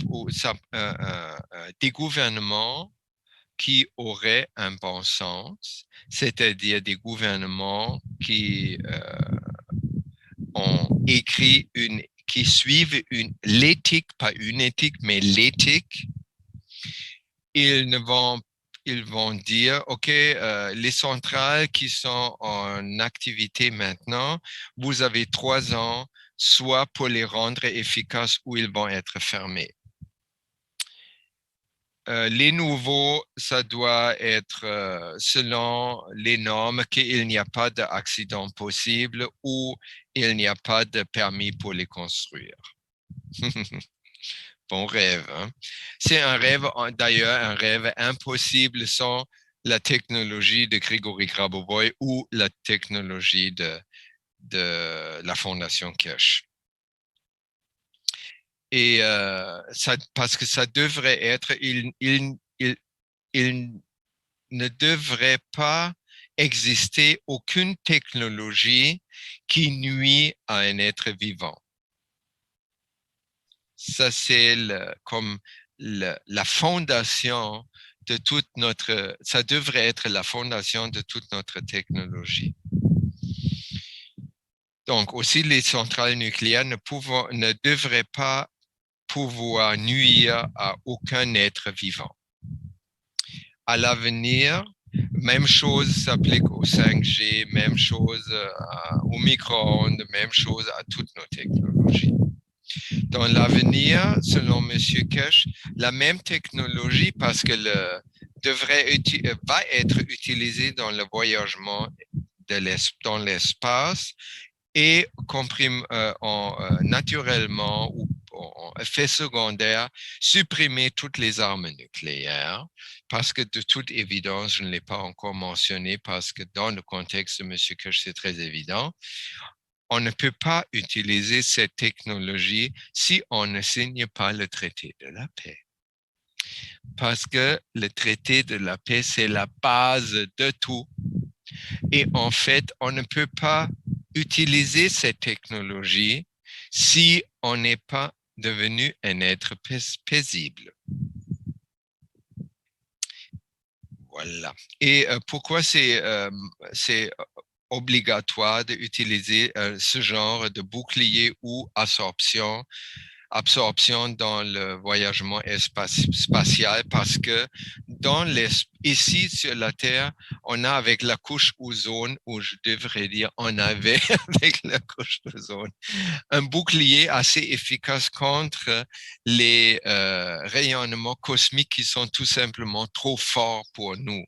des gouvernements qui auraient un bon sens, c'est-à-dire des gouvernements qui ont écrit qui suivent l'éthique, pas une éthique, mais l'éthique. Ils vont dire, OK, les centrales qui sont en activité maintenant, vous avez 3 ans, soit pour les rendre efficaces ou ils vont être fermés. les nouveaux, ça doit être selon les normes qu'il n'y a pas d'accident possible ou il n'y a pas de permis pour les construire. Bon rêve, hein? C'est un rêve, d'ailleurs, un rêve impossible sans la technologie de Grigory Grabovoy ou la technologie de la Fondation Keshe. Et parce que ça devrait être, il ne devrait pas exister aucune technologie qui nuit à un être vivant. Ça, c'est comme la fondation de toute notre, ça devrait être la fondation de toute notre technologie. Donc, aussi, les centrales nucléaires ne devraient pas pouvoir nuire à aucun être vivant. À l'avenir, même chose s'applique au 5G, même chose au micro-ondes, même chose à toutes nos technologies. Dans l'avenir, selon M. Keshe, la même technologie, parce que va être utilisée dans le voyagement dans l'espace et naturellement ou en effet secondaire, supprimer toutes les armes nucléaires, parce que de toute évidence, je ne l'ai pas encore mentionné, parce que dans le contexte de M. Keshe, c'est très évident, on ne peut pas utiliser cette technologie si on ne signe pas le traité de la paix. Parce que le traité de la paix, c'est la base de tout. Et en fait, on ne peut pas utiliser cette technologie si on n'est pas devenu un être paisible. Voilà. Et pourquoi c'est obligatoire d'utiliser ce genre de bouclier ou absorption dans le voyagement spatial, parce que ici sur la Terre, on a avec la couche ozone, ou je devrais dire on avait avec la couche ozone, un bouclier assez efficace contre les rayonnements cosmiques qui sont tout simplement trop forts pour nous.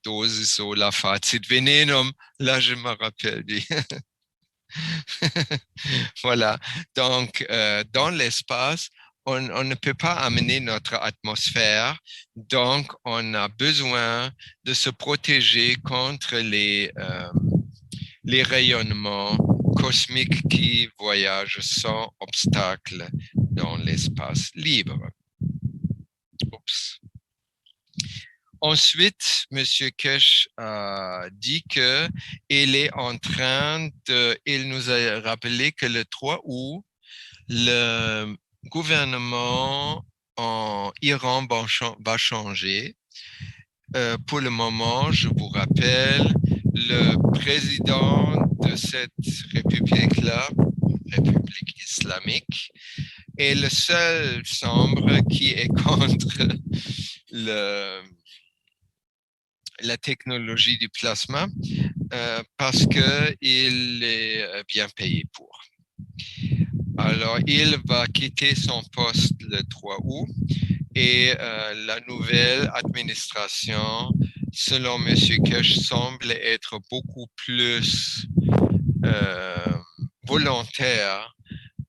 Dosis la facit venenum, là je me rappelle bien. Voilà, donc dans l'espace, on ne peut pas amener notre atmosphère, donc on a besoin de se protéger contre les rayonnements cosmiques qui voyagent sans obstacle dans l'espace libre. Oups. Ensuite, M. Keshe a dit qu'il est en train il nous a rappelé que le 3 août, le gouvernement en Iran va changer. Pour le moment, je vous rappelle, le président de cette république-là, République islamique, est le seul membre qui est contre la technologie du plasma parce qu'il est bien payé pour. Alors, il va quitter son poste le 3 août et la nouvelle administration, selon M. Keshe, semble être beaucoup plus volontaire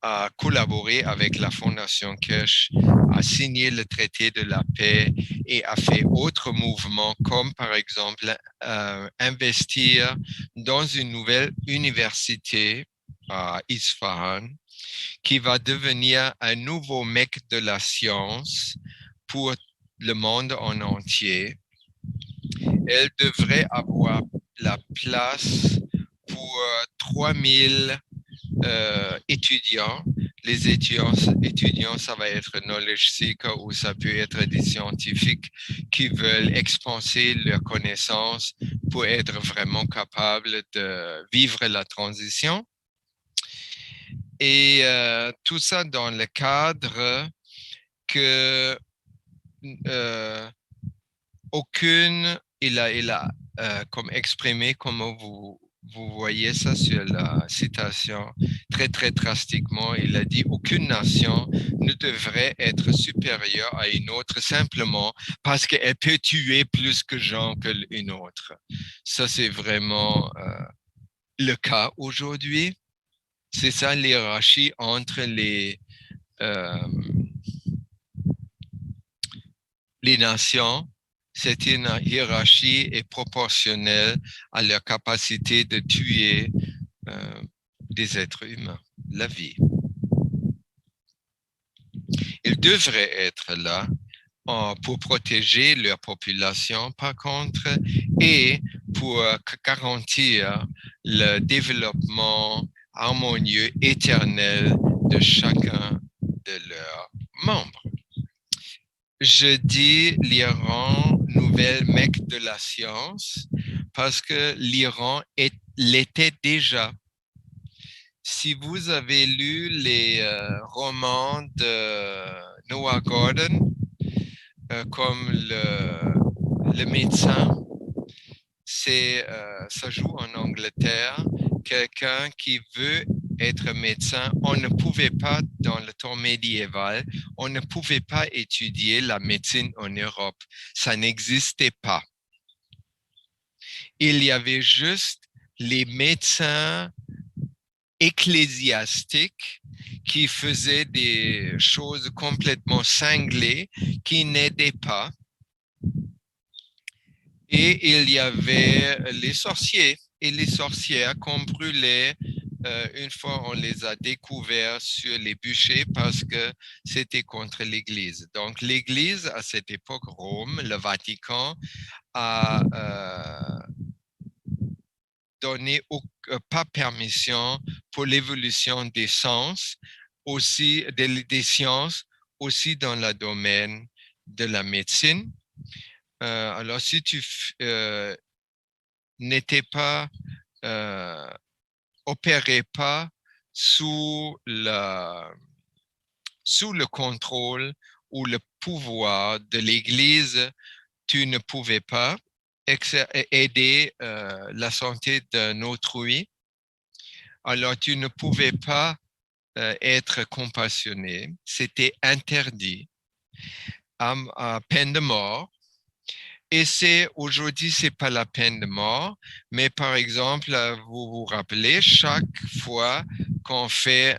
à collaborer avec la Fondation Keshe, a signé le traité de la paix et a fait autres mouvements comme par exemple investir dans une nouvelle université à Isfahan qui va devenir un nouveau mec de la science pour le monde en entier. Elle devrait avoir la place pour 3000 étudiants. Les étudiants, ça va être knowledge seeker ou ça peut être des scientifiques qui veulent expanser leurs connaissances pour être vraiment capables de vivre la transition. Et tout ça dans le cadre que il a comme exprimé, comme vous Vous voyez ça sur la citation très, très drastiquement. Il a dit aucune nation ne devrait être supérieure à une autre simplement parce qu'elle peut tuer plus que gens qu'une autre. Ça, c'est vraiment le cas aujourd'hui. C'est ça l'hierarchie entre les nations. Cette hiérarchie est proportionnelle à leur capacité de tuer des êtres humains, la vie. Ils devraient être là pour protéger leur population, par contre, et pour garantir le développement harmonieux éternel de chacun de leurs membres. Je dis l'Iran, nouvelle mecque de la science, parce que l'Iran l'était déjà. Si vous avez lu les romans de Noah Gordon, comme le médecin, ça joue en Angleterre. Quelqu'un qui veut être médecin, on ne pouvait pas, dans le temps médiéval, on ne pouvait pas étudier la médecine en Europe. Ça n'existait pas. Il y avait juste les médecins ecclésiastiques qui faisaient des choses complètement cinglées, qui n'aidaient pas. Et il y avait les sorciers et les sorcières qu'on brûlait. Une fois, on les a découverts sur les bûchers parce que c'était contre l'Église. Donc, l'Église, à cette époque, Rome, le Vatican, a donné pas permission pour l'évolution des sciences, aussi des sciences, aussi dans le domaine de la médecine. Alors, si tu n'étais pas, opérait pas sous le contrôle ou le pouvoir de l'Église, tu ne pouvais pas aider la santé d'un autrui. Alors, tu ne pouvais pas être compassionné. C'était interdit à peine de mort. Et aujourd'hui, c'est pas la peine de mort, mais par exemple, vous vous rappelez, chaque fois qu'on fait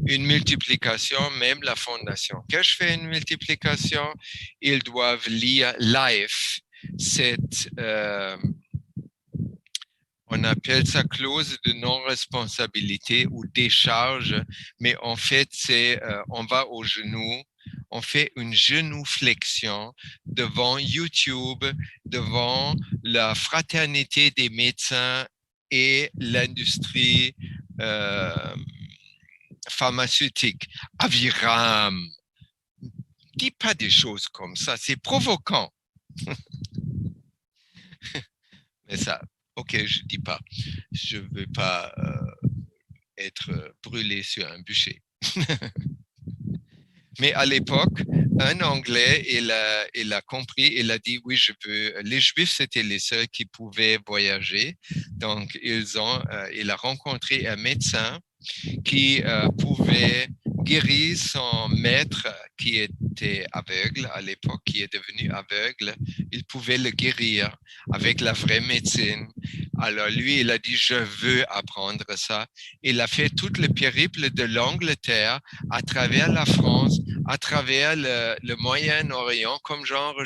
une multiplication, même la fondation, quand je fais une multiplication, ils doivent lire life, on appelle ça clause de non-responsabilité ou décharge, mais en fait, on va au genou, on fait une genuflexion devant YouTube, devant la fraternité des médecins et l'industrie pharmaceutique. Aviram, dis pas des choses comme ça, c'est provoquant. Mais ça, ok, je dis pas. Je veux pas être brûlé sur un bûcher. Mais à l'époque, un Anglais, il a compris, il a dit oui, je peux. Les Juifs, c'était les seuls qui pouvaient voyager. Donc, il a rencontré un médecin qui pouvait guérir son maître qui était aveugle à l'époque, qui est devenu aveugle. Il pouvait le guérir avec la vraie médecine. Alors lui, il a dit, je veux apprendre ça. Il a fait tout le périple de l'Angleterre à travers la France, à travers le Moyen-Orient, comme genre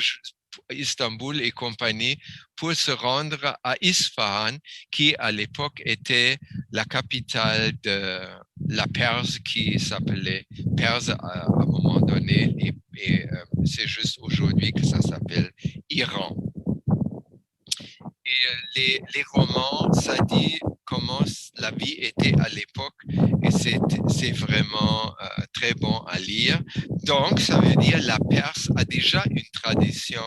Istanbul et compagnie, pour se rendre à Isfahan, qui à l'époque était la capitale de la Perse qui s'appelait Perse à un moment donné, et c'est juste aujourd'hui que ça s'appelle Iran. Et les romans, ça dit comment la vie était à l'époque, et c'est vraiment très bon à lire. Donc, ça veut dire la Perse a déjà une tradition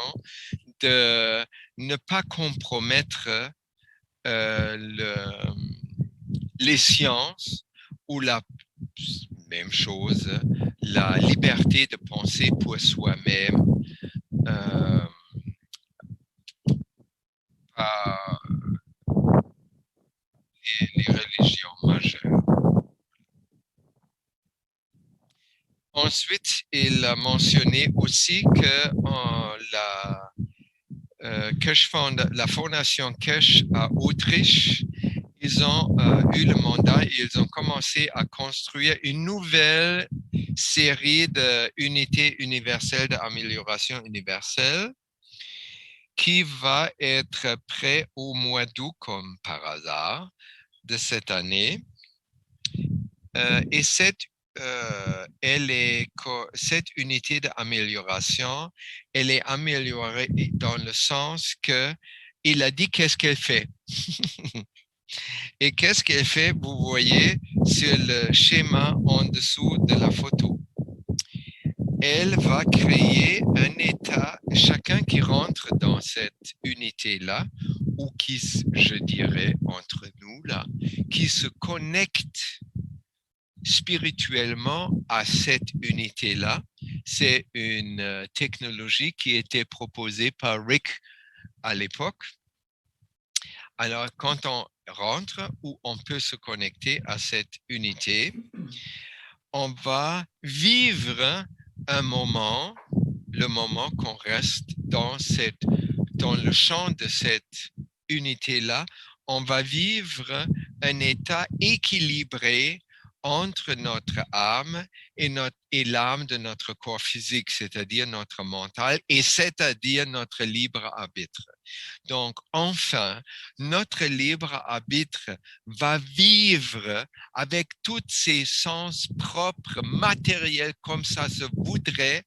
de ne pas compromettre les sciences ou la même chose, la liberté de penser pour soi-même, les religions majeures. Ensuite, il a mentionné aussi que la fondation Kirch à Autriche, ils ont eu le mandat et ils ont commencé à construire une nouvelle série d'unités universelles d'amélioration universelle qui va être prêt au mois d'août comme par hasard de cette année. Et cette unité d'amélioration, elle est améliorée dans le sens que il a dit qu'est-ce qu'elle fait. Et qu'est-ce qu'elle fait, vous voyez sur le schéma en dessous de la photo. Elle va créer un état, chacun qui rentre dans cette unité-là, ou qui, je dirais, entre nous là, qui se connecte spirituellement à cette unité-là. C'est une technologie qui était proposée par Rick à l'époque. Alors, quand on rentre ou on peut se connecter à cette unité, on va vivre un moment, le moment qu'on reste dans le champ de cette unité-là, on va vivre un état équilibré entre notre âme et l'âme de notre corps physique, c'est-à-dire notre mental, et c'est-à-dire notre libre arbitre. Donc, enfin, notre libre arbitre va vivre avec tous ses sens propres, matériels, comme ça se voudrait,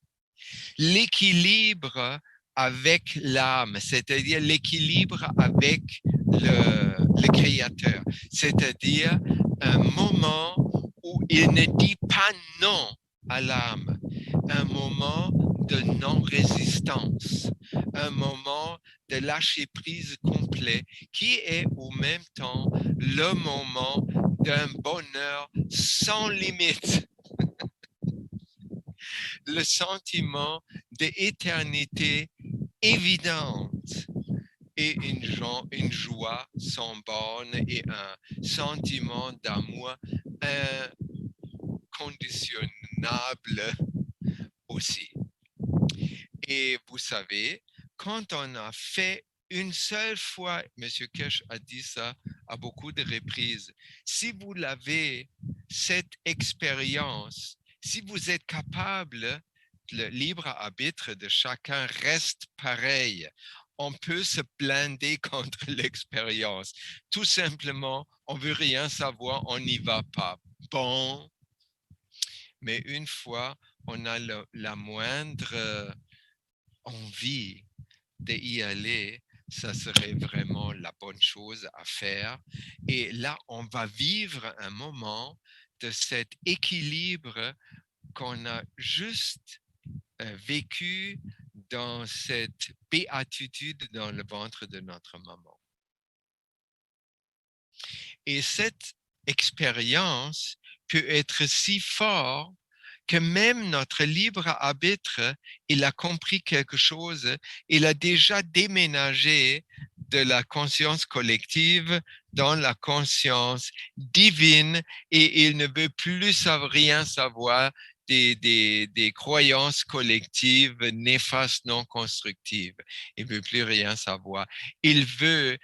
l'équilibre avec l'âme, c'est-à-dire l'équilibre avec le Créateur, c'est-à-dire un moment où il ne dit pas non à l'âme, un moment de non-résistance, un moment de lâcher prise complet qui est au même temps le moment d'un bonheur sans limite. Le sentiment d'éternité évidente et une joie sans borne et un sentiment d'amour inconditionnable aussi. Et vous savez, quand on a fait une seule fois, M. Kirch a dit ça à beaucoup de reprises, si vous l'avez, cette expérience, si vous êtes capable, le libre arbitre de chacun reste pareil. On peut se blinder contre l'expérience. Tout simplement, on veut rien savoir, on n'y va pas. Bon, mais une fois, on a la moindre envie d'y aller, ça serait vraiment la bonne chose à faire. Et là, on va vivre un moment de cet équilibre qu'on a juste vécu dans cette béatitude dans le ventre de notre maman. Et cette expérience peut être si forte que même notre libre arbitre, il a compris quelque chose, il a déjà déménagé de la conscience collective dans la conscience divine et il ne veut plus rien savoir des croyances collectives néfastes, non constructives. Il ne veut plus rien savoir. Il veut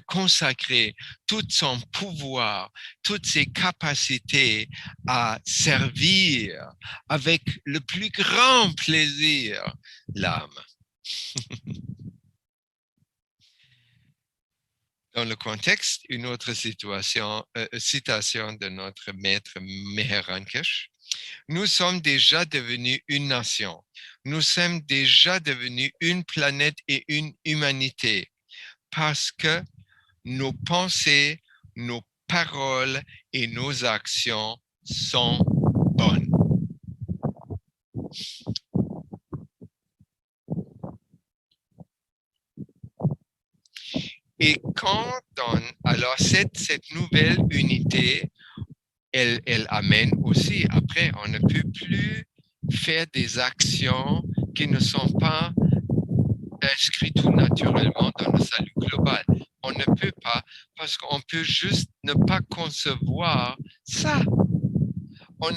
consacrer tout son pouvoir, toutes ses capacités à servir avec le plus grand plaisir l'âme. Dans le contexte, une autre citation de notre maître Meheran Kirch. Nous sommes déjà devenus une nation. Nous sommes déjà devenus une planète et une humanité parce que nos pensées, nos paroles et nos actions sont bonnes. Et alors cette nouvelle unité, elle amène aussi, après, on ne peut plus faire des actions qui ne sont pas inscrites tout naturellement dans le salut global. On ne peut pas parce qu'on peut juste ne pas concevoir ça. On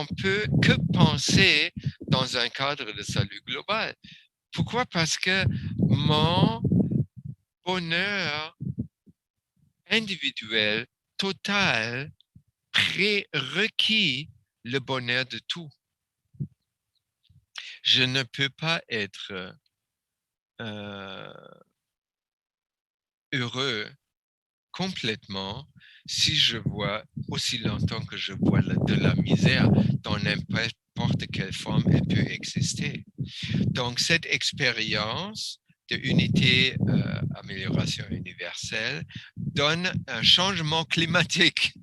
peut que penser dans un cadre de salut global. Pourquoi? Parce que mon bonheur individuel, total, prérequis le bonheur de tout. Je ne peux pas être heureux complètement si je vois aussi longtemps que je vois de la misère dans n'importe quelle forme elle peut exister. Donc cette expérience de unité, amélioration universelle donne un changement climatique.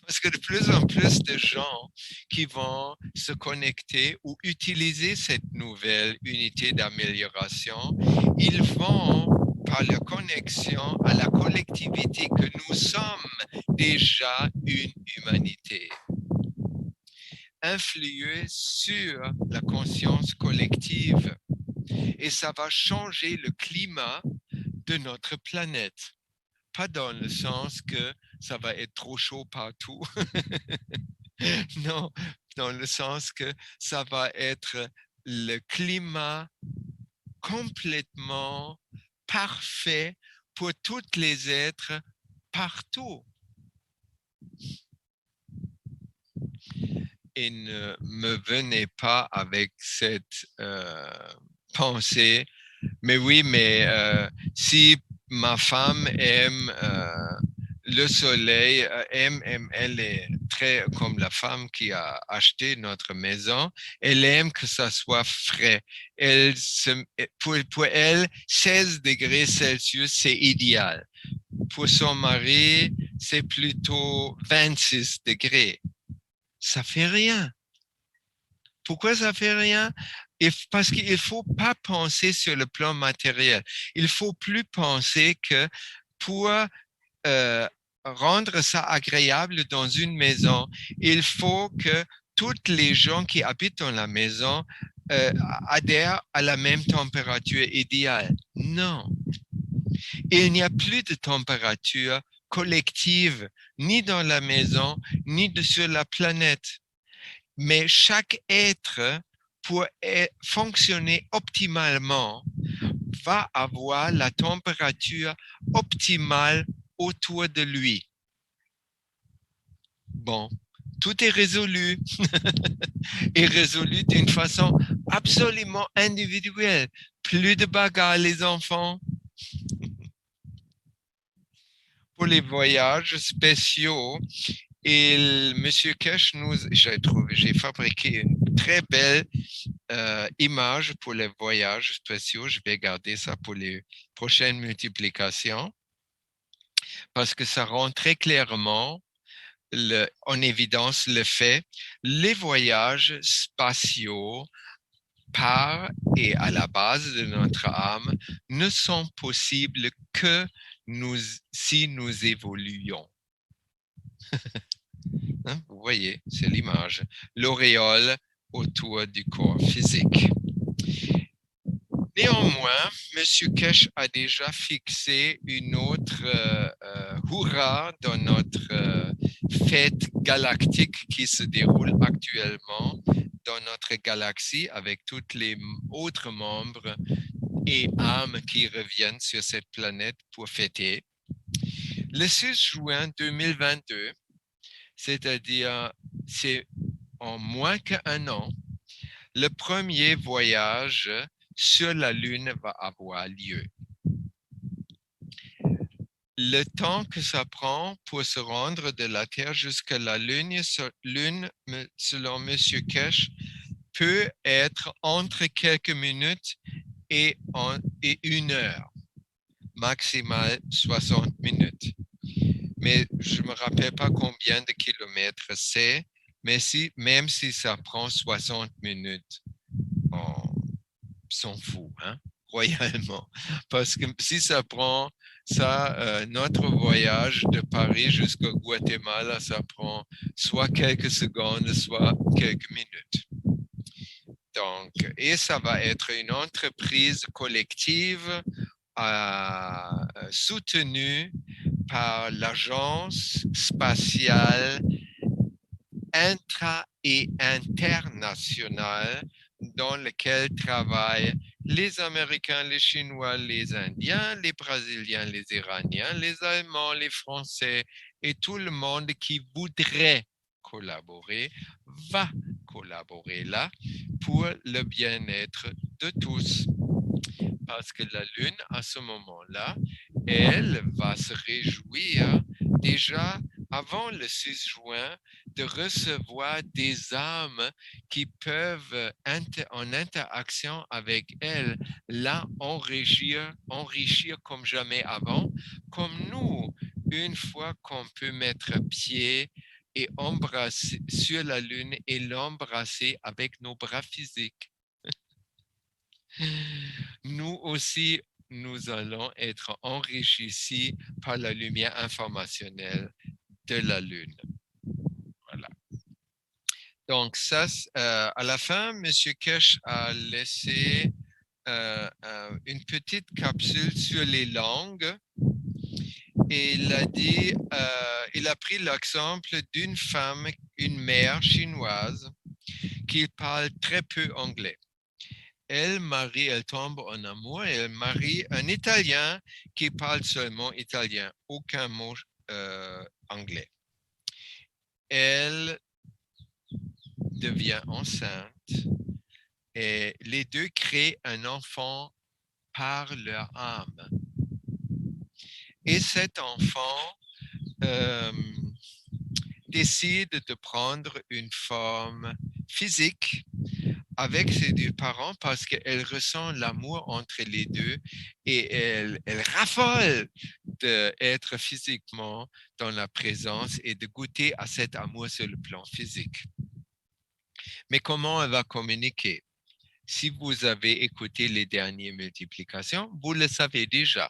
Parce que de plus en plus de gens qui vont se connecter ou utiliser cette nouvelle unité d'amélioration, ils vont, par leur connexion à la collectivité que nous sommes déjà une humanité, influer sur la conscience collective. Et ça va changer le climat de notre planète. Pas dans le sens que ça va être trop chaud partout. Non, dans le sens que ça va être le climat complètement parfait pour tous les êtres partout. Et ne me venez pas avec cette pensée, mais oui, mais si ma femme aime le soleil, elle est très comme la femme qui a acheté notre maison, elle aime que ça soit frais. Pour elle, 16 degrés Celsius, c'est idéal. Pour son mari, c'est plutôt 26 degrés. Ça fait rien. Pourquoi ça fait rien? Parce qu'il ne faut pas penser sur le plan matériel. Il ne faut plus penser que pour rendre ça agréable dans une maison, il faut que toutes les gens qui habitent dans la maison adhèrent à la même température idéale. Non. Il n'y a plus de température collective, ni dans la maison, ni sur la planète. Mais chaque être, pour fonctionner optimalement, va avoir la température optimale autour de lui. Bon, tout est résolu et résolu d'une façon absolument individuelle. Plus de bagarres, les enfants. Pour les voyages spéciaux, et Monsieur Kesh j'ai fabriqué une très belle image pour les voyages spéciaux. Je vais garder ça pour les prochaines multiplications parce que ça rend très clairement en évidence le fait les voyages spatiaux par et à la base de notre âme ne sont possibles que si nous évoluons. Hein, vous voyez, c'est l'image. L'auréole autour du corps physique. Néanmoins, M. Kesh a déjà fixé une autre hurrah dans notre fête galactique qui se déroule actuellement dans notre galaxie avec tous les autres membres et âmes qui reviennent sur cette planète pour fêter. Le 6 juin 2022, c'est-à-dire c'est en moins qu'un an, le premier voyage sur la Lune va avoir lieu. Le temps que ça prend pour se rendre de la Terre jusqu'à la Lune, selon M. Kesh, peut être entre quelques minutes et 1 heure, maximal 60 minutes. Mais je ne me rappelle pas combien de kilomètres c'est, mais même si ça prend 60 minutes, on s'en fout, hein, royalement. Parce que si ça prend notre voyage de Paris jusqu'au Guatemala, ça prend soit quelques secondes, soit quelques minutes. Donc, et ça va être une entreprise collective soutenu par l'Agence spatiale intra- et internationale dans laquelle travaillent les Américains, les Chinois, les Indiens, les Brésiliens, les Iraniens, les Allemands, les Français et tout le monde qui voudrait collaborer va collaborer là pour le bien-être de tous. Parce que la Lune, à ce moment-là, elle va se réjouir déjà avant le 6 juin de recevoir des âmes qui peuvent, en interaction avec elle, là, enrichir comme jamais avant, comme nous, une fois qu'on peut mettre pied et embrasser sur la Lune et l'embrasser avec nos bras physiques. Nous aussi, nous allons être enrichis ici par la lumière informationnelle de la Lune. Voilà. Donc, ça, à la fin, M. Kesh a laissé une petite capsule sur les langues et il a dit, il a pris l'exemple d'une femme, une mère chinoise, qui parle très peu anglais. Elle tombe en amour, elle marie un Italien qui parle seulement italien, aucun mot anglais. Elle devient enceinte et les deux créent un enfant par leur âme. Et cet enfant décide de prendre une forme physique avec ses deux parents parce qu'elle ressent l'amour entre les deux et elle raffole d'être physiquement dans la présence et de goûter à cet amour sur le plan physique. Mais comment elle va communiquer? Si vous avez écouté les dernières multiplications, vous le savez déjà.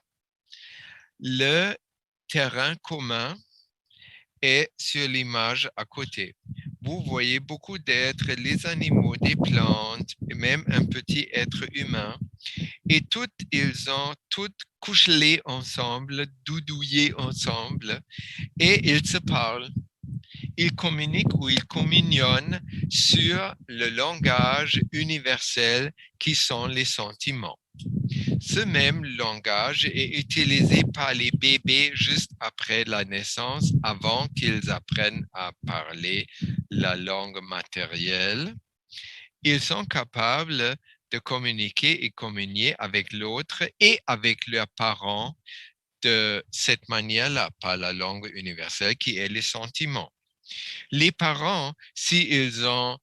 Le terrain commun est sur l'image à côté. Vous voyez beaucoup d'êtres, les animaux, des plantes, et même un petit être humain. Et ils ont toutes couchelé ensemble, doudouillé ensemble, et ils se parlent. Ils communiquent ou ils communionnent sur le langage universel qui sont les sentiments. Ce même langage est utilisé par les bébés juste après la naissance, avant qu'ils apprennent à parler la langue matérielle. Ils sont capables de communiquer et communier avec l'autre et avec leurs parents de cette manière-là, par la langue universelle qui est les sentiments. Les parents, s'ils sont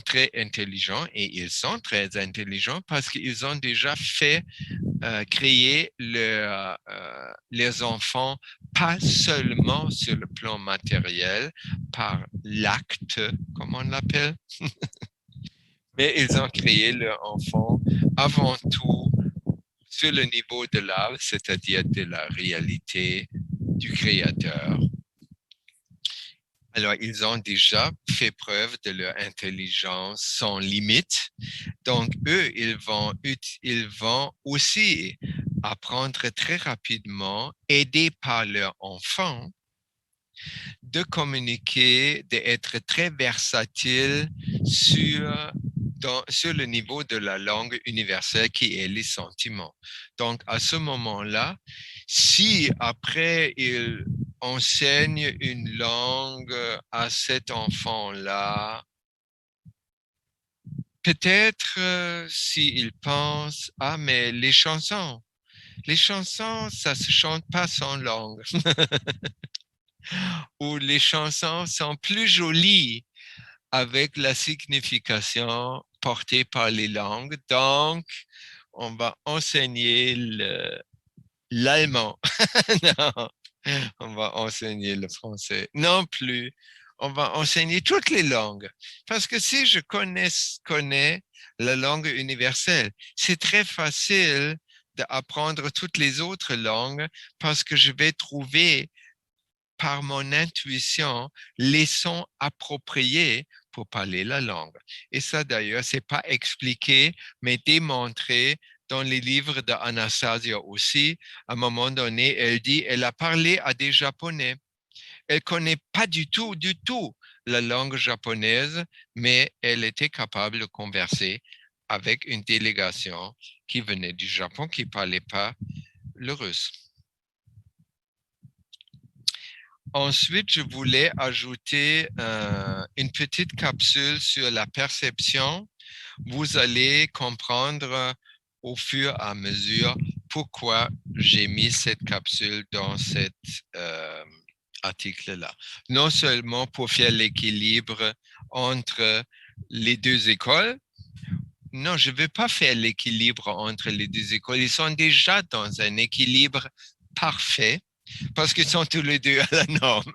très intelligents, et ils sont très intelligents parce qu'ils ont déjà créé les enfants, pas seulement sur le plan matériel, par l'acte, comment on l'appelle, mais ils ont créé leurs enfants avant tout sur le niveau de l'âme, c'est-à-dire de la réalité du Créateur. Alors, ils ont déjà fait preuve de leur intelligence sans limite. Donc, eux, ils vont aussi apprendre très rapidement, aidés par leurs enfants, de communiquer, d'être très versatiles sur le niveau de la langue universelle qui est les sentiments. Donc, à ce moment-là, si après ils enseignent une langue à cet enfant-là, peut-être s'il pense, ah, mais les chansons, ça se chante pas sans langue. Ou les chansons sont plus jolies avec la signification portée par les langues. Donc, on va enseigner l'allemand. Non, on va enseigner le français. Non plus. On va enseigner toutes les langues. Parce que si je connais la langue universelle, c'est très facile d'apprendre toutes les autres langues parce que je vais trouver par mon intuition les sons appropriés pour parler la langue. Et ça, d'ailleurs, c'est pas expliqué, mais démontré dans les livres d'Anastasia aussi, à un moment donné, elle dit, elle a parlé à des Japonais. Elle connaît pas du tout la langue japonaise, mais elle était capable de converser avec une délégation qui venait du Japon, qui parlait pas le russe. Ensuite, je voulais ajouter une petite capsule sur la perception. Vous allez comprendre au fur et à mesure pourquoi j'ai mis cette capsule dans cet article-là. Non seulement pour faire l'équilibre entre les deux écoles. Non, je ne veux pas faire l'équilibre entre les deux écoles. Ils sont déjà dans un équilibre parfait parce qu'ils sont tous les deux à la norme.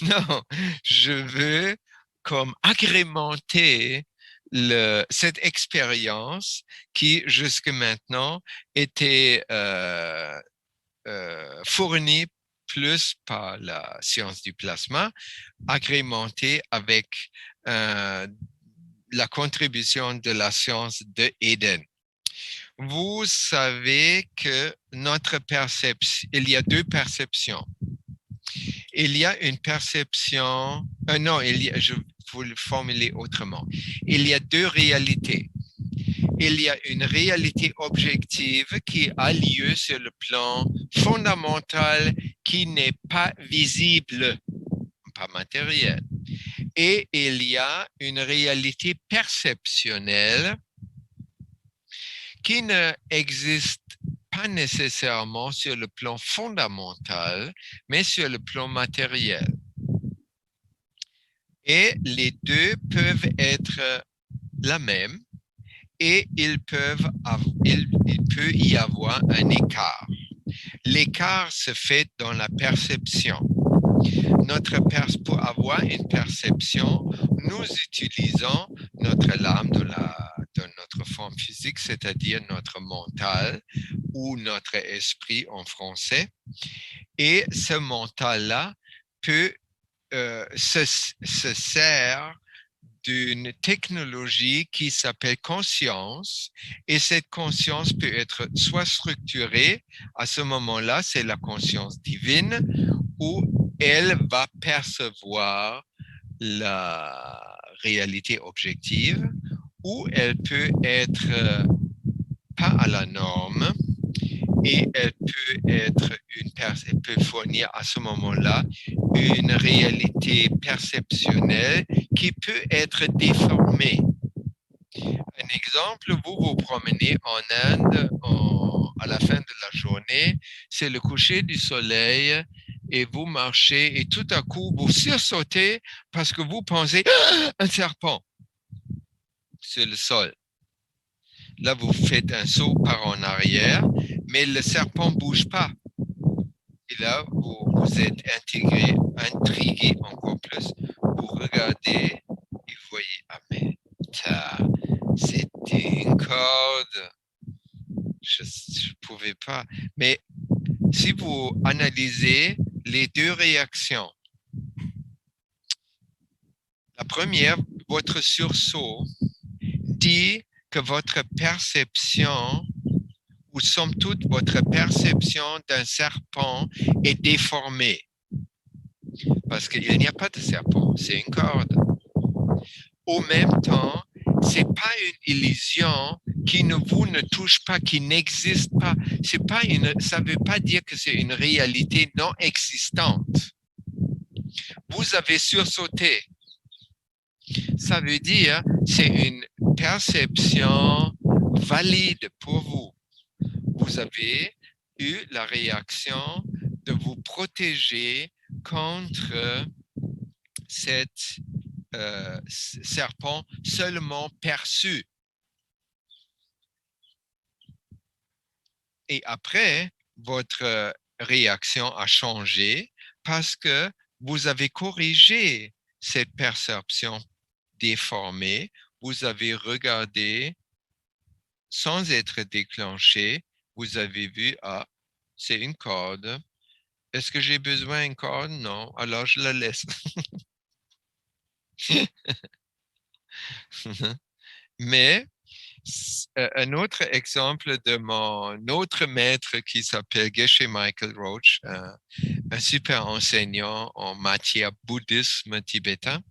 Non, je veux comme agrémenter cette expérience qui jusque maintenant était fournie plus par la science du plasma, agrémentée avec la contribution de la science de Eden. Vous savez que notre perception, il y a deux perceptions. Il y a une perception, non, je vais le formuler autrement. Il y a deux réalités. Il y a une réalité objective qui a lieu sur le plan fondamental qui n'est pas visible, pas matériel. Et il y a une réalité perceptionnelle qui n'existe pas nécessairement sur le plan fondamental, mais sur le plan matériel. Et les deux peuvent être la même et il peut y avoir un écart. L'écart se fait dans la perception. Pour avoir une perception, nous utilisons notre âme de notre forme physique, c'est-à-dire notre mental ou notre esprit en français. Et ce mental-là se sert d'une technologie qui s'appelle conscience, et cette conscience peut être soit structurée, à ce moment-là, c'est la conscience divine, où elle va percevoir la réalité objective, ou elle peut être pas à la norme, et elle peut fournir à ce moment-là une réalité perceptionnelle qui peut être déformée. Un exemple, vous vous promenez en Inde à la fin de la journée, c'est le coucher du soleil et vous marchez et tout à coup vous sursautez parce que vous pensez un serpent sur le sol. Là, vous faites un saut par en arrière, mais le serpent ne bouge pas. Et là, vous êtes intrigué encore plus. Vous regardez et vous voyez, ah mais c'était une corde. Je ne pouvais pas. Mais si vous analysez les deux réactions, la première, votre sursaut dit que votre perception, ou somme toute, votre perception d'un serpent est déformée. Parce qu'il n'y a pas de serpent, c'est une corde. Au même temps, ce n'est pas une illusion qui vous ne touche pas, qui n'existe pas. Ça ne veut pas dire que c'est une réalité non existante. Vous avez sursauté. Ça veut dire que c'est une perception valide pour vous. Vous avez eu la réaction de vous protéger contre cette serpent seulement perçu. Et après, votre réaction a changé parce que vous avez corrigé cette perception déformée. Vous avez regardé sans être déclenché. Vous avez vu, ah, c'est une corde. Est-ce que j'ai besoin d'une corde? Non, alors je la laisse. Mais Un autre exemple de mon autre maître qui s'appelle Geshe Michael Roach, un super enseignant en matière bouddhisme tibétain.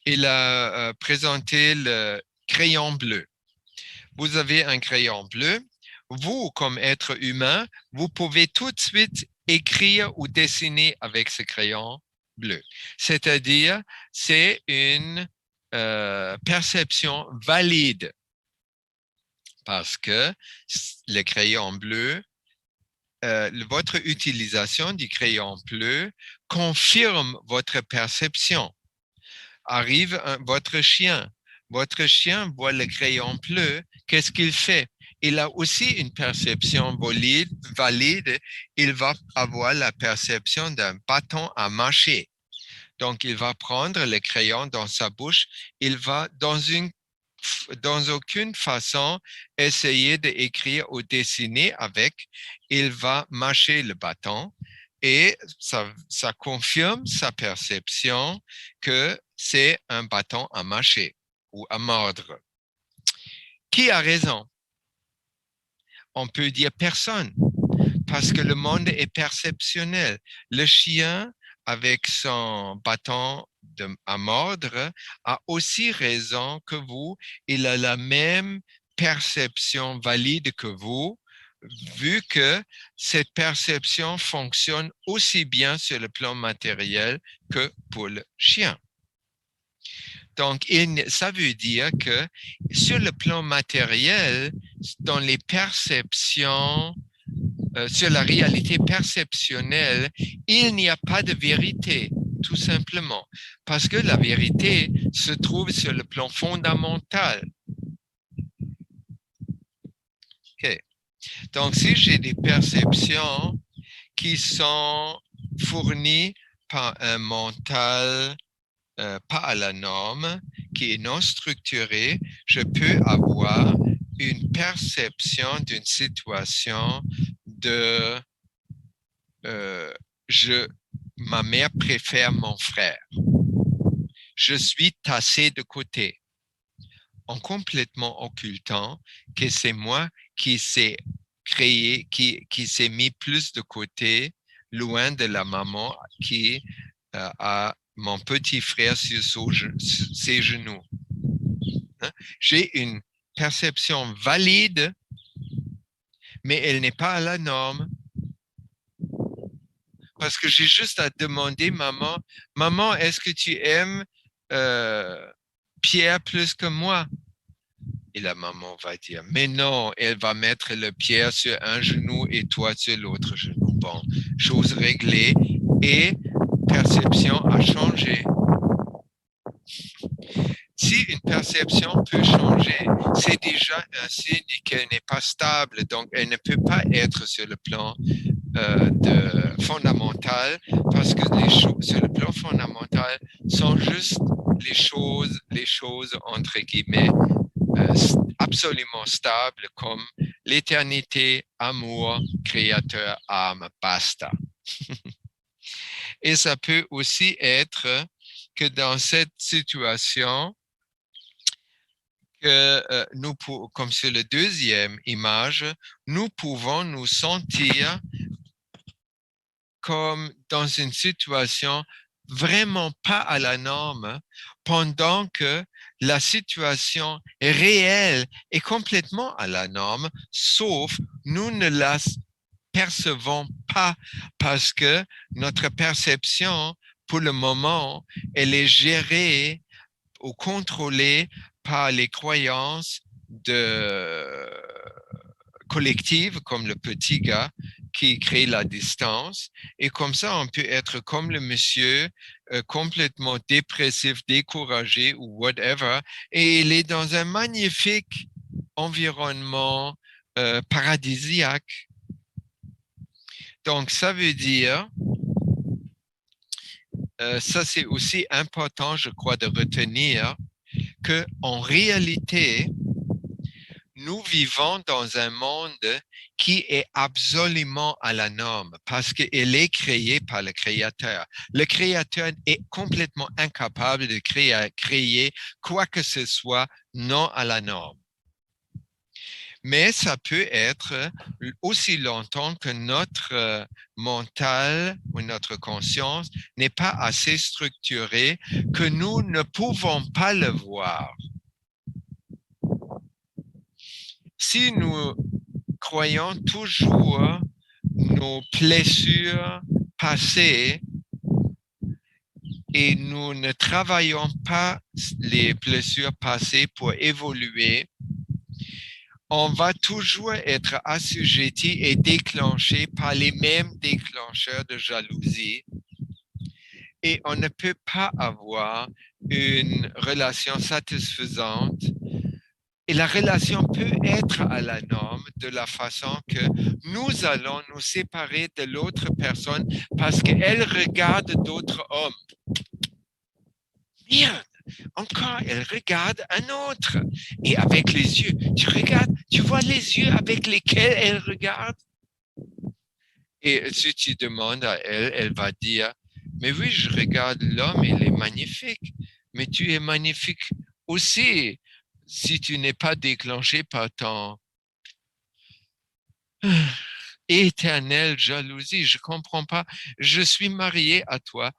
Il a présenté le crayon bleu. Vous avez un crayon bleu. Vous, comme être humain, vous pouvez tout de suite écrire ou dessiner avec ce crayon bleu. C'est-à-dire, c'est une perception valide parce que le crayon bleu, votre utilisation du crayon bleu confirme votre perception. Arrive votre chien. Votre chien voit le crayon bleu. Qu'est-ce qu'il fait? Il a aussi une perception valide. Il va avoir la perception d'un bâton à mâcher. Donc, il va prendre le crayon dans sa bouche. Il va, dans aucune façon, essayer d'écrire ou dessiner avec. Il va mâcher le bâton. Et ça confirme sa perception que c'est un bâton à mâcher ou à mordre. Qui a raison? On peut dire personne, parce que le monde est perceptionnel. Le chien, avec son bâton à mordre, a aussi raison que vous. Il a la même perception valide que vous, vu que cette perception fonctionne aussi bien sur le plan matériel que pour le chien. Donc, ça veut dire que sur le plan matériel, dans les perceptions, sur la réalité perceptionnelle, il n'y a pas de vérité, tout simplement, parce que la vérité se trouve sur le plan fondamental. Okay. Donc, si j'ai des perceptions qui sont fournies par un mental pas à la norme, qui est non structuré, je peux avoir une perception d'une situation de ma mère préfère mon frère. Je suis tassé de côté, en complètement occultant que c'est moi qui s'est créé, qui s'est mis plus de côté, loin de la maman qui a mon petit frère sur ses genoux. J'ai une perception valide, mais elle n'est pas à la norme. Parce que j'ai juste à demander, maman, est-ce que tu aimes Pierre plus que moi? Et la maman va dire, mais non, elle va mettre le Pierre sur un genou et toi sur l'autre genou. Bon, chose réglée et perception a changé. Si une perception peut changer, c'est déjà un signe qu'elle n'est pas stable, donc elle ne peut pas être sur le plan fondamental, parce que sur le plan fondamental sont juste les choses entre guillemets absolument stables comme l'éternité, amour, créateur, âme, basta. Et ça peut aussi être que dans cette situation, que nous, comme sur la deuxième image, nous pouvons nous sentir comme dans une situation vraiment pas à la norme, pendant que la situation réelle est complètement à la norme, sauf nous ne la percevons pas parce que notre perception, pour le moment, elle est gérée ou contrôlée par les croyances collectives, comme le petit gars qui crée la distance. Et comme ça, on peut être comme le monsieur, complètement dépressif, découragé ou whatever, et il est dans un magnifique environnement paradisiaque. Donc, ça veut dire, ça c'est aussi important, je crois, de retenir qu'en réalité, nous vivons dans un monde qui est absolument à la norme parce qu'il est créé par le Créateur. Le Créateur est complètement incapable de créer quoi que ce soit non à la norme. Mais ça peut être aussi longtemps que notre mental ou notre conscience n'est pas assez structurée que nous ne pouvons pas le voir. Si nous croyons toujours nos blessures passées et nous ne travaillons pas les blessures passées pour évoluer, on va toujours être assujetti et déclenché par les mêmes déclencheurs de jalousie et on ne peut pas avoir une relation satisfaisante. Et la relation peut être à la norme de la façon que nous allons nous séparer de l'autre personne parce qu'elle regarde d'autres hommes. Merde, encore, elle regarde un autre. Et avec les yeux, tu vois les yeux avec lesquels elle regarde? Et si tu demandes à elle, elle va dire, mais oui, je regarde l'homme, il est magnifique. Mais tu es magnifique aussi si tu n'es pas déclenché par ton éternelle jalousie. Je comprends pas. Je suis marié à toi.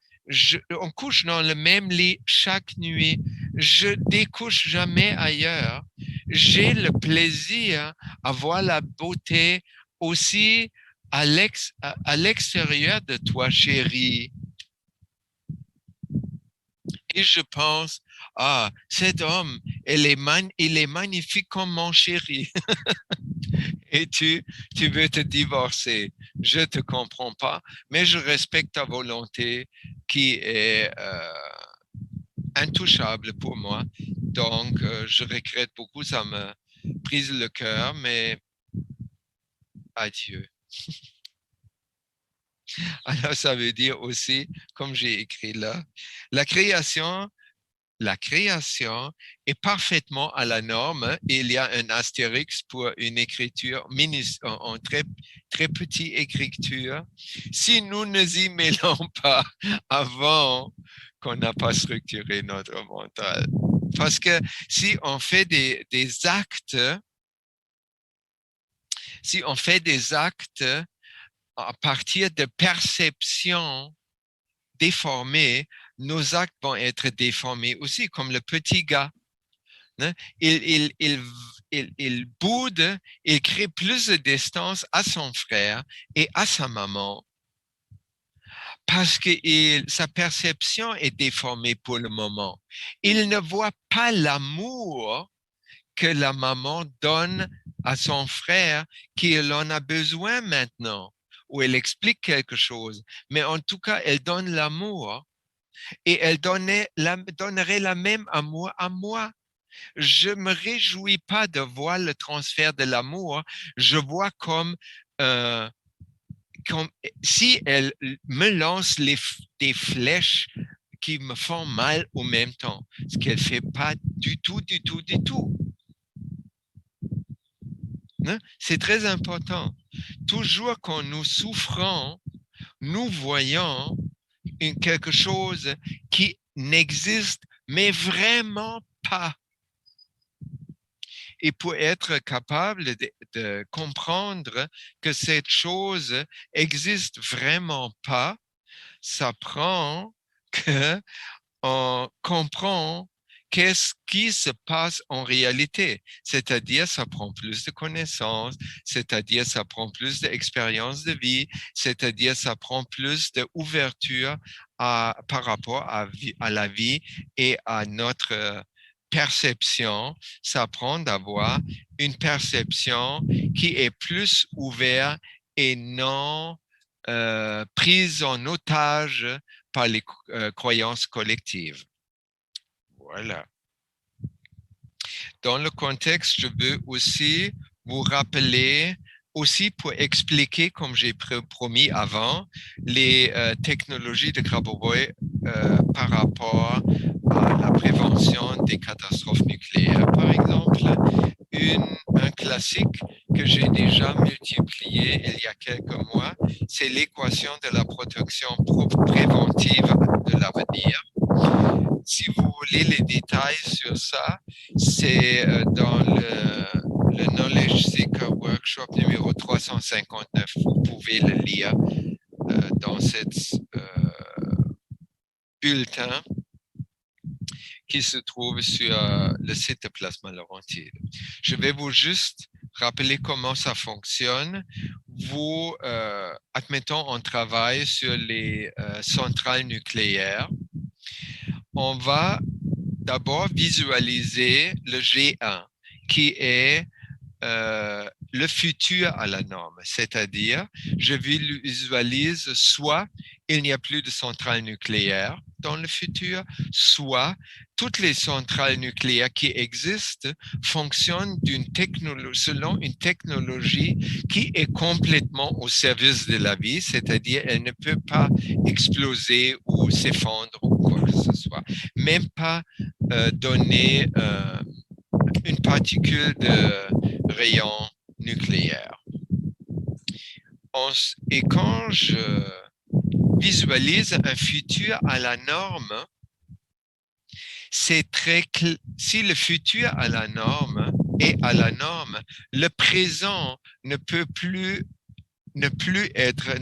On couche dans le même lit chaque nuit. Je découche jamais ailleurs. J'ai le plaisir à voir la beauté aussi à l'extérieur de toi, chérie. Et je pense, cet homme, il est magnifique comme mon chéri. Et tu veux te divorcer. Je ne te comprends pas, mais je respecte ta volonté qui est intouchable pour moi. Donc, je regrette beaucoup, ça me brise le cœur, mais adieu. Alors, ça veut dire aussi, comme j'ai écrit là, la création est parfaitement à la norme. Il y a un astérix pour une écriture en très, très petite écriture. Si nous ne y mêlons pas avant qu'on n'a pas structuré notre mental. Parce que si on fait des actes, à partir de perceptions déformés, nos actes vont être déformés aussi, comme le petit gars. Hein? Il boude, il crée plus de distance à son frère et à sa maman parce que sa perception est déformée pour le moment. Il ne voit pas l'amour que la maman donne à son frère qu'il en a besoin maintenant, ou elle explique quelque chose, mais en tout cas, elle donne l'amour et elle donnerait la même amour à moi. Je ne me réjouis pas de voir le transfert de l'amour, je vois comme si elle me lance des flèches qui me font mal au même temps, ce qu'elle ne fait pas du tout. Hein? C'est très important. Toujours quand nous souffrons, nous voyons quelque chose qui n'existe, mais vraiment pas. Et pour être capable de comprendre que cette chose existe vraiment pas, ça prend qu'on comprend qu'est-ce qui se passe en réalité. C'est-à-dire, ça prend plus de connaissances, c'est-à-dire, ça prend plus d'expérience de vie, c'est-à-dire, ça prend plus d'ouverture par rapport à la vie et à notre perception. Ça prend d'avoir une perception qui est plus ouverte et non prise en otage par les croyances collectives. Voilà. Dans le contexte, je veux aussi vous rappeler, aussi pour expliquer, comme j'ai promis avant, les technologies de Grabovoi par rapport à la prévention des catastrophes nucléaires. Par exemple, un classique que j'ai déjà multiplié il y a quelques mois, c'est l'équation de la protection préventive de l'avenir. Si vous voulez les détails sur ça, c'est dans le Knowledge Seeker Workshop numéro 359. Vous pouvez le lire dans cette bulletin qui se trouve sur le site de Plasma Laurentide. Je vais vous juste rappeler comment ça fonctionne. Vous, admettons, on travaille sur les centrales nucléaires. On va d'abord visualiser le G1, qui est le futur à la norme, c'est-à-dire je visualise soit il n'y a plus de centrales nucléaires dans le futur, soit toutes les centrales nucléaires qui existent fonctionnent selon une technologie qui est complètement au service de la vie, c'est-à-dire elle ne peut pas exploser ou s'effondrer ou quoi que ce soit, même pas donner une particule de rayon nucléaire. Et quand je visualise un futur à la norme, c'est très clair. Si le futur à la norme est à la norme, le présent ne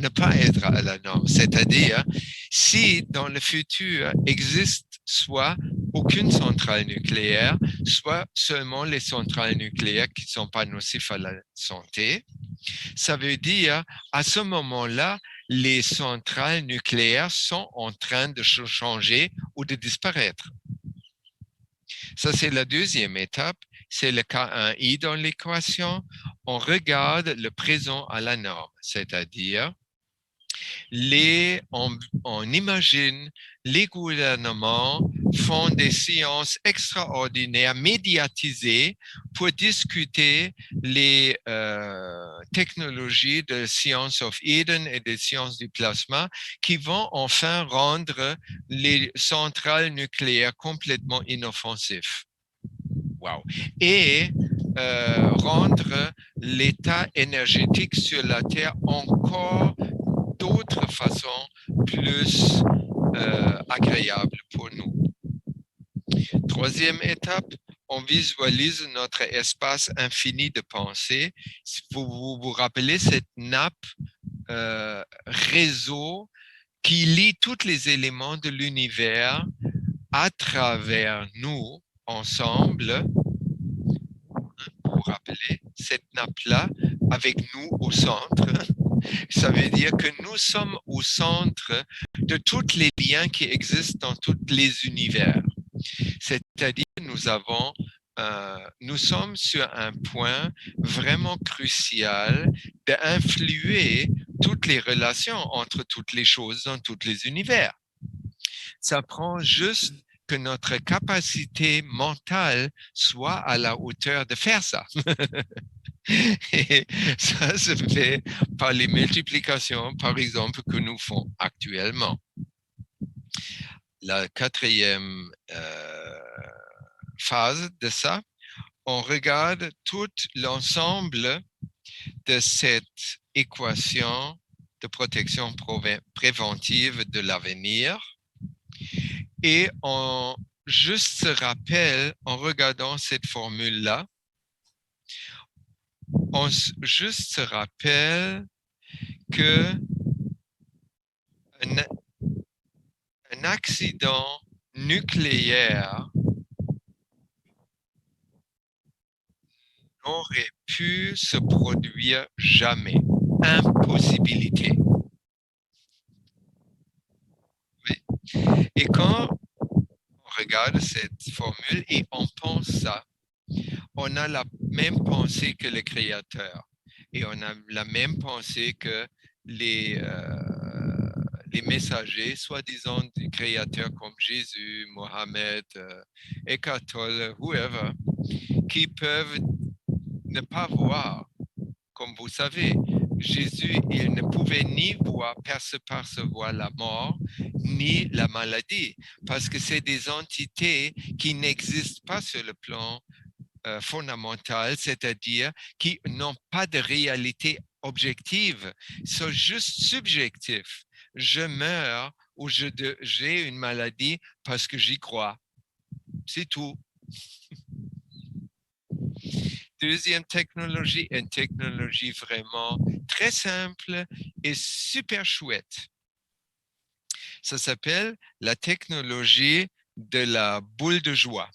pas être à la norme. C'est-à-dire, si dans le futur existe soit aucune centrale nucléaire, soit seulement les centrales nucléaires qui ne sont pas nocives à la santé, ça veut dire, à ce moment-là, les centrales nucléaires sont en train de changer ou de disparaître. Ça, c'est la deuxième étape. C'est le cas 1i dans l'équation. On regarde le présent à la norme, c'est-à-dire on imagine les gouvernements font des séances extraordinaires médiatisées pour discuter les technologies de Science of Eden et des sciences du plasma qui vont enfin rendre les centrales nucléaires complètement inoffensives. Wow. Et rendre l'état énergétique sur la Terre encore d'autres façons plus agréables pour nous. Troisième étape, on visualise notre espace infini de pensée. Vous rappelez cette nappe réseau qui lie tous les éléments de l'univers à travers nous, ensemble. Vous rappelez cette nappe-là avec nous au centre. Ça veut dire que nous sommes au centre de tous les liens qui existent dans tous les univers. C'est-à-dire nous sommes sur un point vraiment crucial d'influer toutes les relations entre toutes les choses dans tous les univers. Ça prend juste que notre capacité mentale soit à la hauteur de faire ça. Et ça se fait par les multiplications, par exemple, que nous faisons actuellement. La quatrième phase de ça, on regarde tout l'ensemble de cette équation de protection préventive de l'avenir et on juste se rappelle en regardant cette formule-là, on juste se rappelle que un accident nucléaire n'aurait pu se produire jamais. Impossibilité. Oui. Et quand on regarde cette formule et on pense ça, on a la même pensée que le Créateur. Et on a la même pensée que les messagers, soi-disant du Créateur comme Jésus, Mohammed, Eckhart Tolle, whoever, qui peuvent ne pas voir. Comme vous savez, Jésus, il ne pouvait ni percevoir la mort, ni la maladie, parce que c'est des entités qui n'existent pas sur le plan fondamental, c'est-à-dire qui n'ont pas de réalité objective, sont juste subjectifs. Je meurs ou j'ai une maladie parce que j'y crois. C'est tout. deuxième technologie, une technologie vraiment très simple et super chouette. Ça s'appelle la technologie de la boule de joie.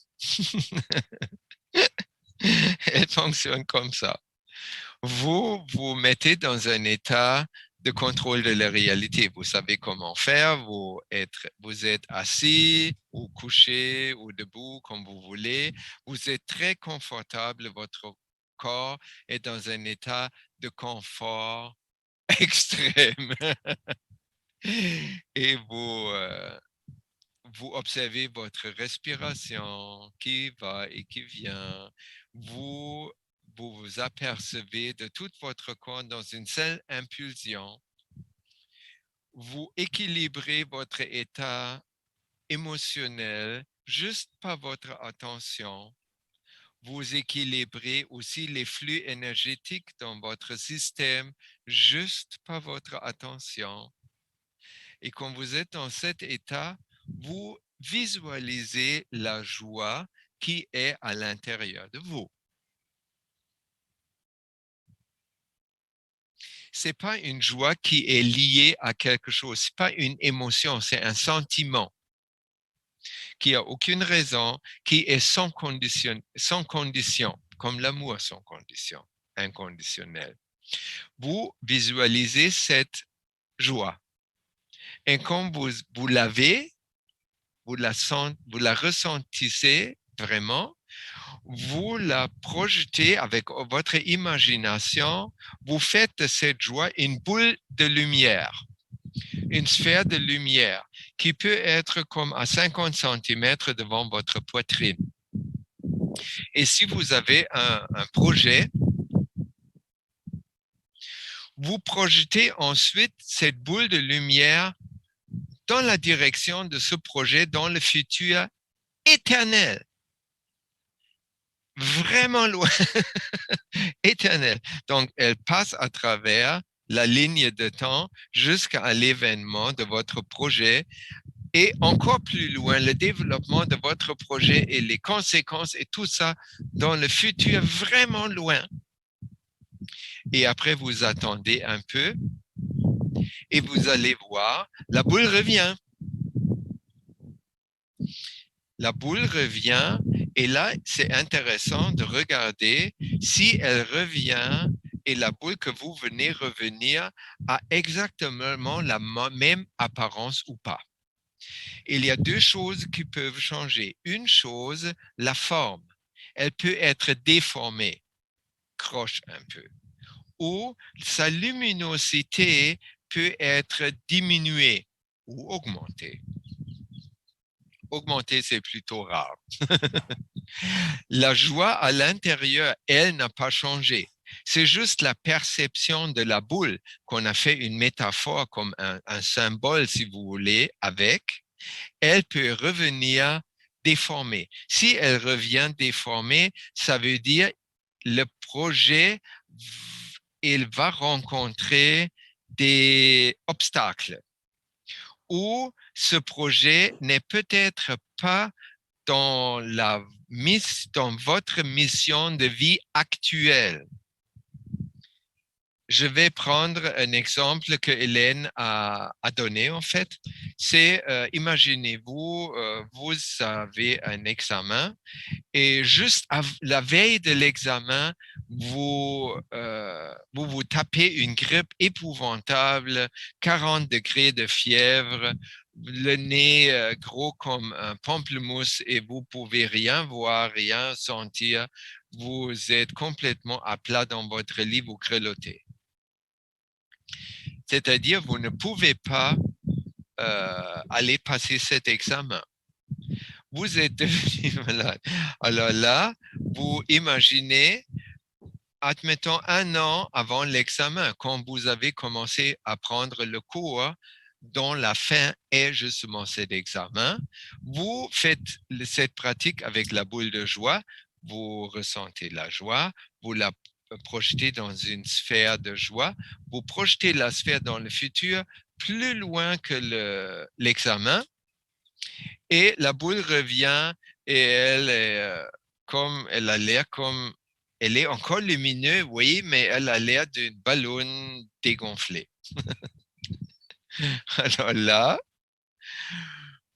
Elle fonctionne comme ça. Vous vous mettez dans un état de contrôle de la réalité. Vous savez comment faire. Vous êtes assis ou couché ou debout, comme vous voulez. Vous êtes très confortable. Votre corps est dans un état de confort extrême. Et vous observez votre respiration qui va et qui vient. Vous vous apercevez de tout votre corps dans une seule impulsion. Vous équilibrez votre état émotionnel juste par votre attention. Vous équilibrez aussi les flux énergétiques dans votre système juste par votre attention. Et quand vous êtes dans cet état, vous visualisez la joie qui est à l'intérieur de vous. C'est pas une joie qui est liée à quelque chose, c'est pas une émotion, c'est un sentiment qui a aucune raison, qui est sans condition, comme l'amour sans condition, inconditionnel. Vous visualisez cette joie. Et quand vous l'avez, vous la ressentissez vraiment, vous la projetez avec votre imagination, vous faites de cette joie une boule de lumière, une sphère de lumière qui peut être comme à 50 cm devant votre poitrine. Et si vous avez un projet, vous projetez ensuite cette boule de lumière dans la direction de ce projet, dans le futur éternel. Vraiment loin, éternel. Donc, elle passe à travers la ligne de temps jusqu'à l'événement de votre projet et encore plus loin, le développement de votre projet et les conséquences et tout ça dans le futur vraiment loin. Et après, vous attendez un peu et vous allez voir, la boule revient. La boule revient et là, c'est intéressant de regarder si elle revient et la boule que vous venez revenir a exactement la même apparence ou pas. Il y a deux choses qui peuvent changer. Une chose, la forme. Elle peut être déformée, croche un peu. Ou sa luminosité peut être diminuée ou augmentée. Augmenter, c'est plutôt rare. La joie à l'intérieur, elle n'a pas changé. C'est juste la perception de la boule qu'on a fait une métaphore comme un symbole, si vous voulez, avec. Elle peut revenir déformée. Si elle revient déformée, ça veut dire le projet, il va rencontrer des obstacles ou ce projet n'est peut-être pas dans votre mission de vie actuelle. Je vais prendre un exemple que Hélène a donné en fait. C'est, imaginez-vous, vous avez un examen et juste la veille de l'examen, vous tapez une grippe épouvantable, 40 degrés de fièvre, le nez gros comme un pamplemousse et vous pouvez rien voir, rien sentir. Vous êtes complètement à plat dans votre lit, vous grelottez. C'est-à-dire, vous ne pouvez pas aller passer cet examen. Vous êtes devenu malade. Alors là, vous imaginez, admettons 1 an avant l'examen, quand vous avez commencé à prendre le cours, dont la fin est justement cet examen, vous faites cette pratique avec la boule de joie, vous ressentez la joie, vous la projetez dans une sphère de joie, vous projetez la sphère dans le futur plus loin que l'examen, et la boule revient et elle a l'air comme Elle est encore lumineuse, oui, mais elle a l'air d'une ballon dégonflée. Alors là,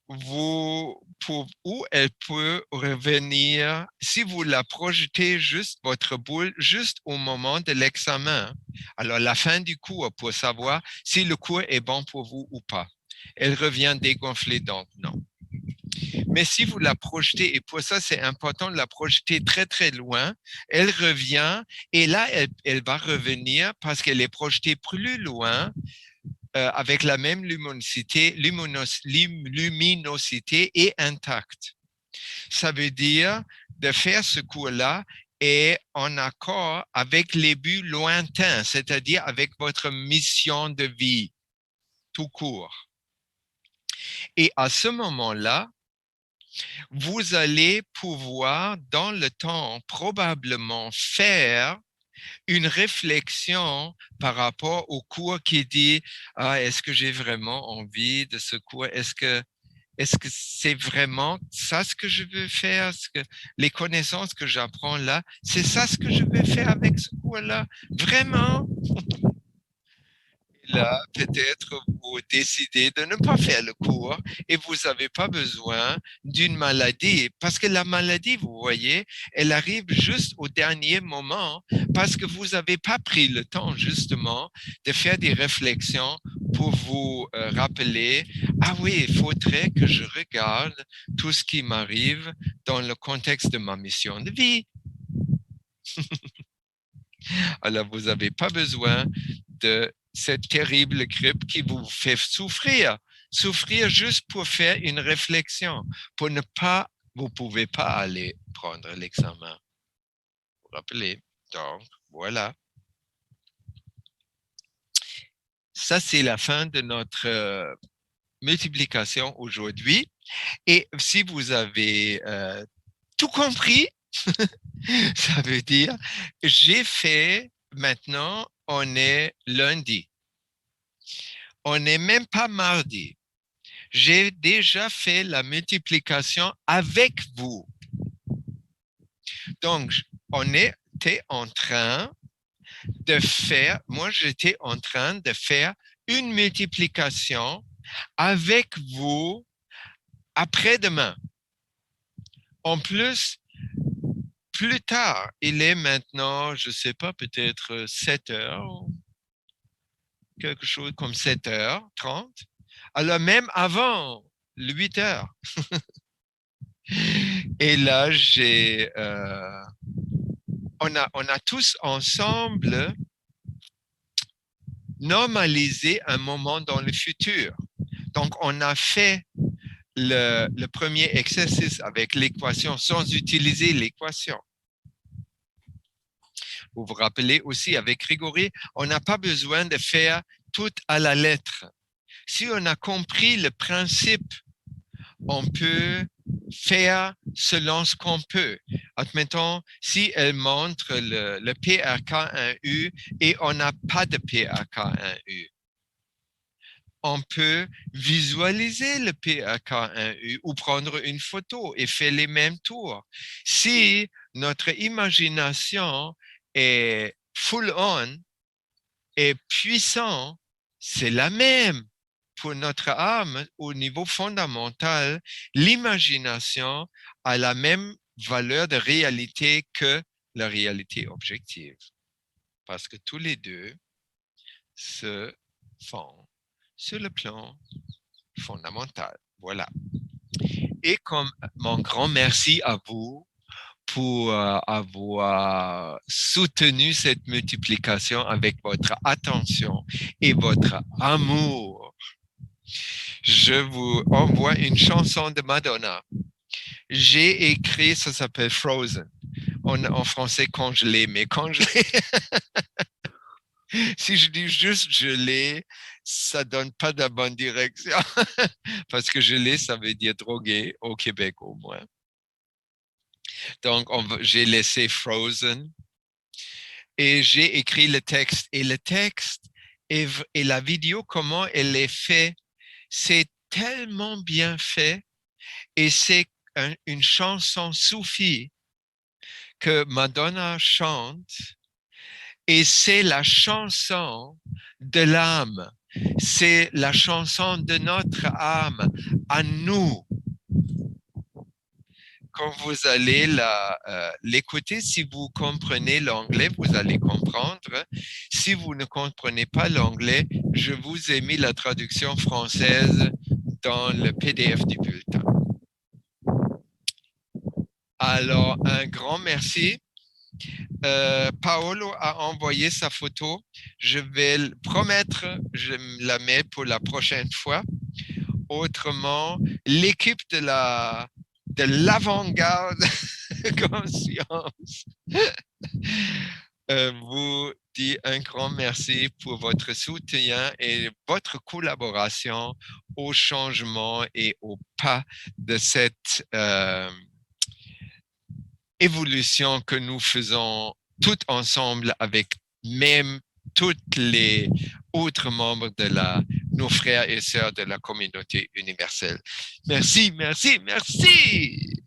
où elle peut revenir, si vous la projetez juste, votre boule, juste au moment de l'examen, alors la fin du cours pour savoir si le cours est bon pour vous ou pas. Elle revient dégonflée, donc non. Mais si vous la projetez, et pour ça c'est important de la projeter très très loin, elle revient et là elle va revenir parce qu'elle est projetée plus loin avec la même luminosité et intacte. Ça veut dire de faire ce cours-là et en accord avec les buts lointains, c'est-à-dire avec votre mission de vie, tout court. Et à ce moment-là, vous allez pouvoir, dans le temps, probablement faire une réflexion par rapport au cours qui dit est-ce que j'ai vraiment envie de ce cours? Est-ce que c'est vraiment ça ce que je veux faire? Est-ce que les connaissances que j'apprends là, c'est ça ce que je veux faire avec ce cours-là? Vraiment? Là, peut-être vous décidez de ne pas faire le cours et vous n'avez pas besoin d'une maladie parce que la maladie, vous voyez, elle arrive juste au dernier moment parce que vous n'avez pas pris le temps justement de faire des réflexions pour vous rappeler, ah oui, il faudrait que je regarde tout ce qui m'arrive dans le contexte de ma mission de vie. Alors, vous n'avez pas besoin de cette terrible grippe qui vous fait souffrir. Souffrir juste pour faire une réflexion, pour ne pas, vous ne pouvez pas aller prendre l'examen. Vous vous rappelez? Donc, voilà. Ça, c'est la fin de notre multiplication aujourd'hui. Et si vous avez tout compris, ça veut dire, j'ai fait, maintenant, on est lundi. On n'est même pas mardi. J'ai déjà fait la multiplication avec vous. Donc, on était en train de faire, moi j'étais en train de faire une multiplication avec vous après-demain. En plus, plus tard, il est maintenant, je ne sais pas, peut-être 7 heures, quelque chose comme 7h30. Alors même avant 8 heures. Et là, on a tous ensemble normalisé un moment dans le futur. Donc, on a fait le premier exercice avec l'équation sans utiliser l'équation. Vous vous rappelez aussi avec Grégory, on n'a pas besoin de faire tout à la lettre. Si on a compris le principe, on peut faire selon ce qu'on peut. Admettons, si elle montre le PRK1U et on n'a pas de PRK1U, on peut visualiser le PRK1U ou prendre une photo et faire les mêmes tours. Si notre imagination est full on et puissant, c'est la même. Pour notre âme, au niveau fondamental, l'imagination a la même valeur de réalité que la réalité objective. Parce que tous les deux se font sur le plan fondamental. Voilà. Et comme mon grand merci à vous pour avoir soutenu cette multiplication avec votre attention et votre amour. Je vous envoie une chanson de Madonna. J'ai écrit, ça s'appelle Frozen. En français, congelé, mais congelé. Si je dis juste gelé, ça donne pas de bonne direction. Parce que gelé, ça veut dire drogué au Québec au moins. Donc, j'ai laissé Frozen et j'ai écrit le texte. Et le texte et la vidéo, comment elle est faite, c'est tellement bien fait et c'est une chanson soufie que Madonna chante et c'est la chanson de l'âme. C'est la chanson de notre âme à nous. Quand vous allez l'écouter, si vous comprenez l'anglais, vous allez comprendre. Si vous ne comprenez pas l'anglais, je vous ai mis la traduction française dans le PDF du bulletin. Alors, un grand merci. Paolo a envoyé sa photo. Je vais le promettre, je la mets pour la prochaine fois. Autrement, l'équipe de l'avant-garde conscience vous dit un grand merci pour votre soutien et votre collaboration au changement et au pas de cette évolution que nous faisons tout ensemble avec même tous les autres membres de nos frères et sœurs de la communauté universelle. Merci, merci, merci.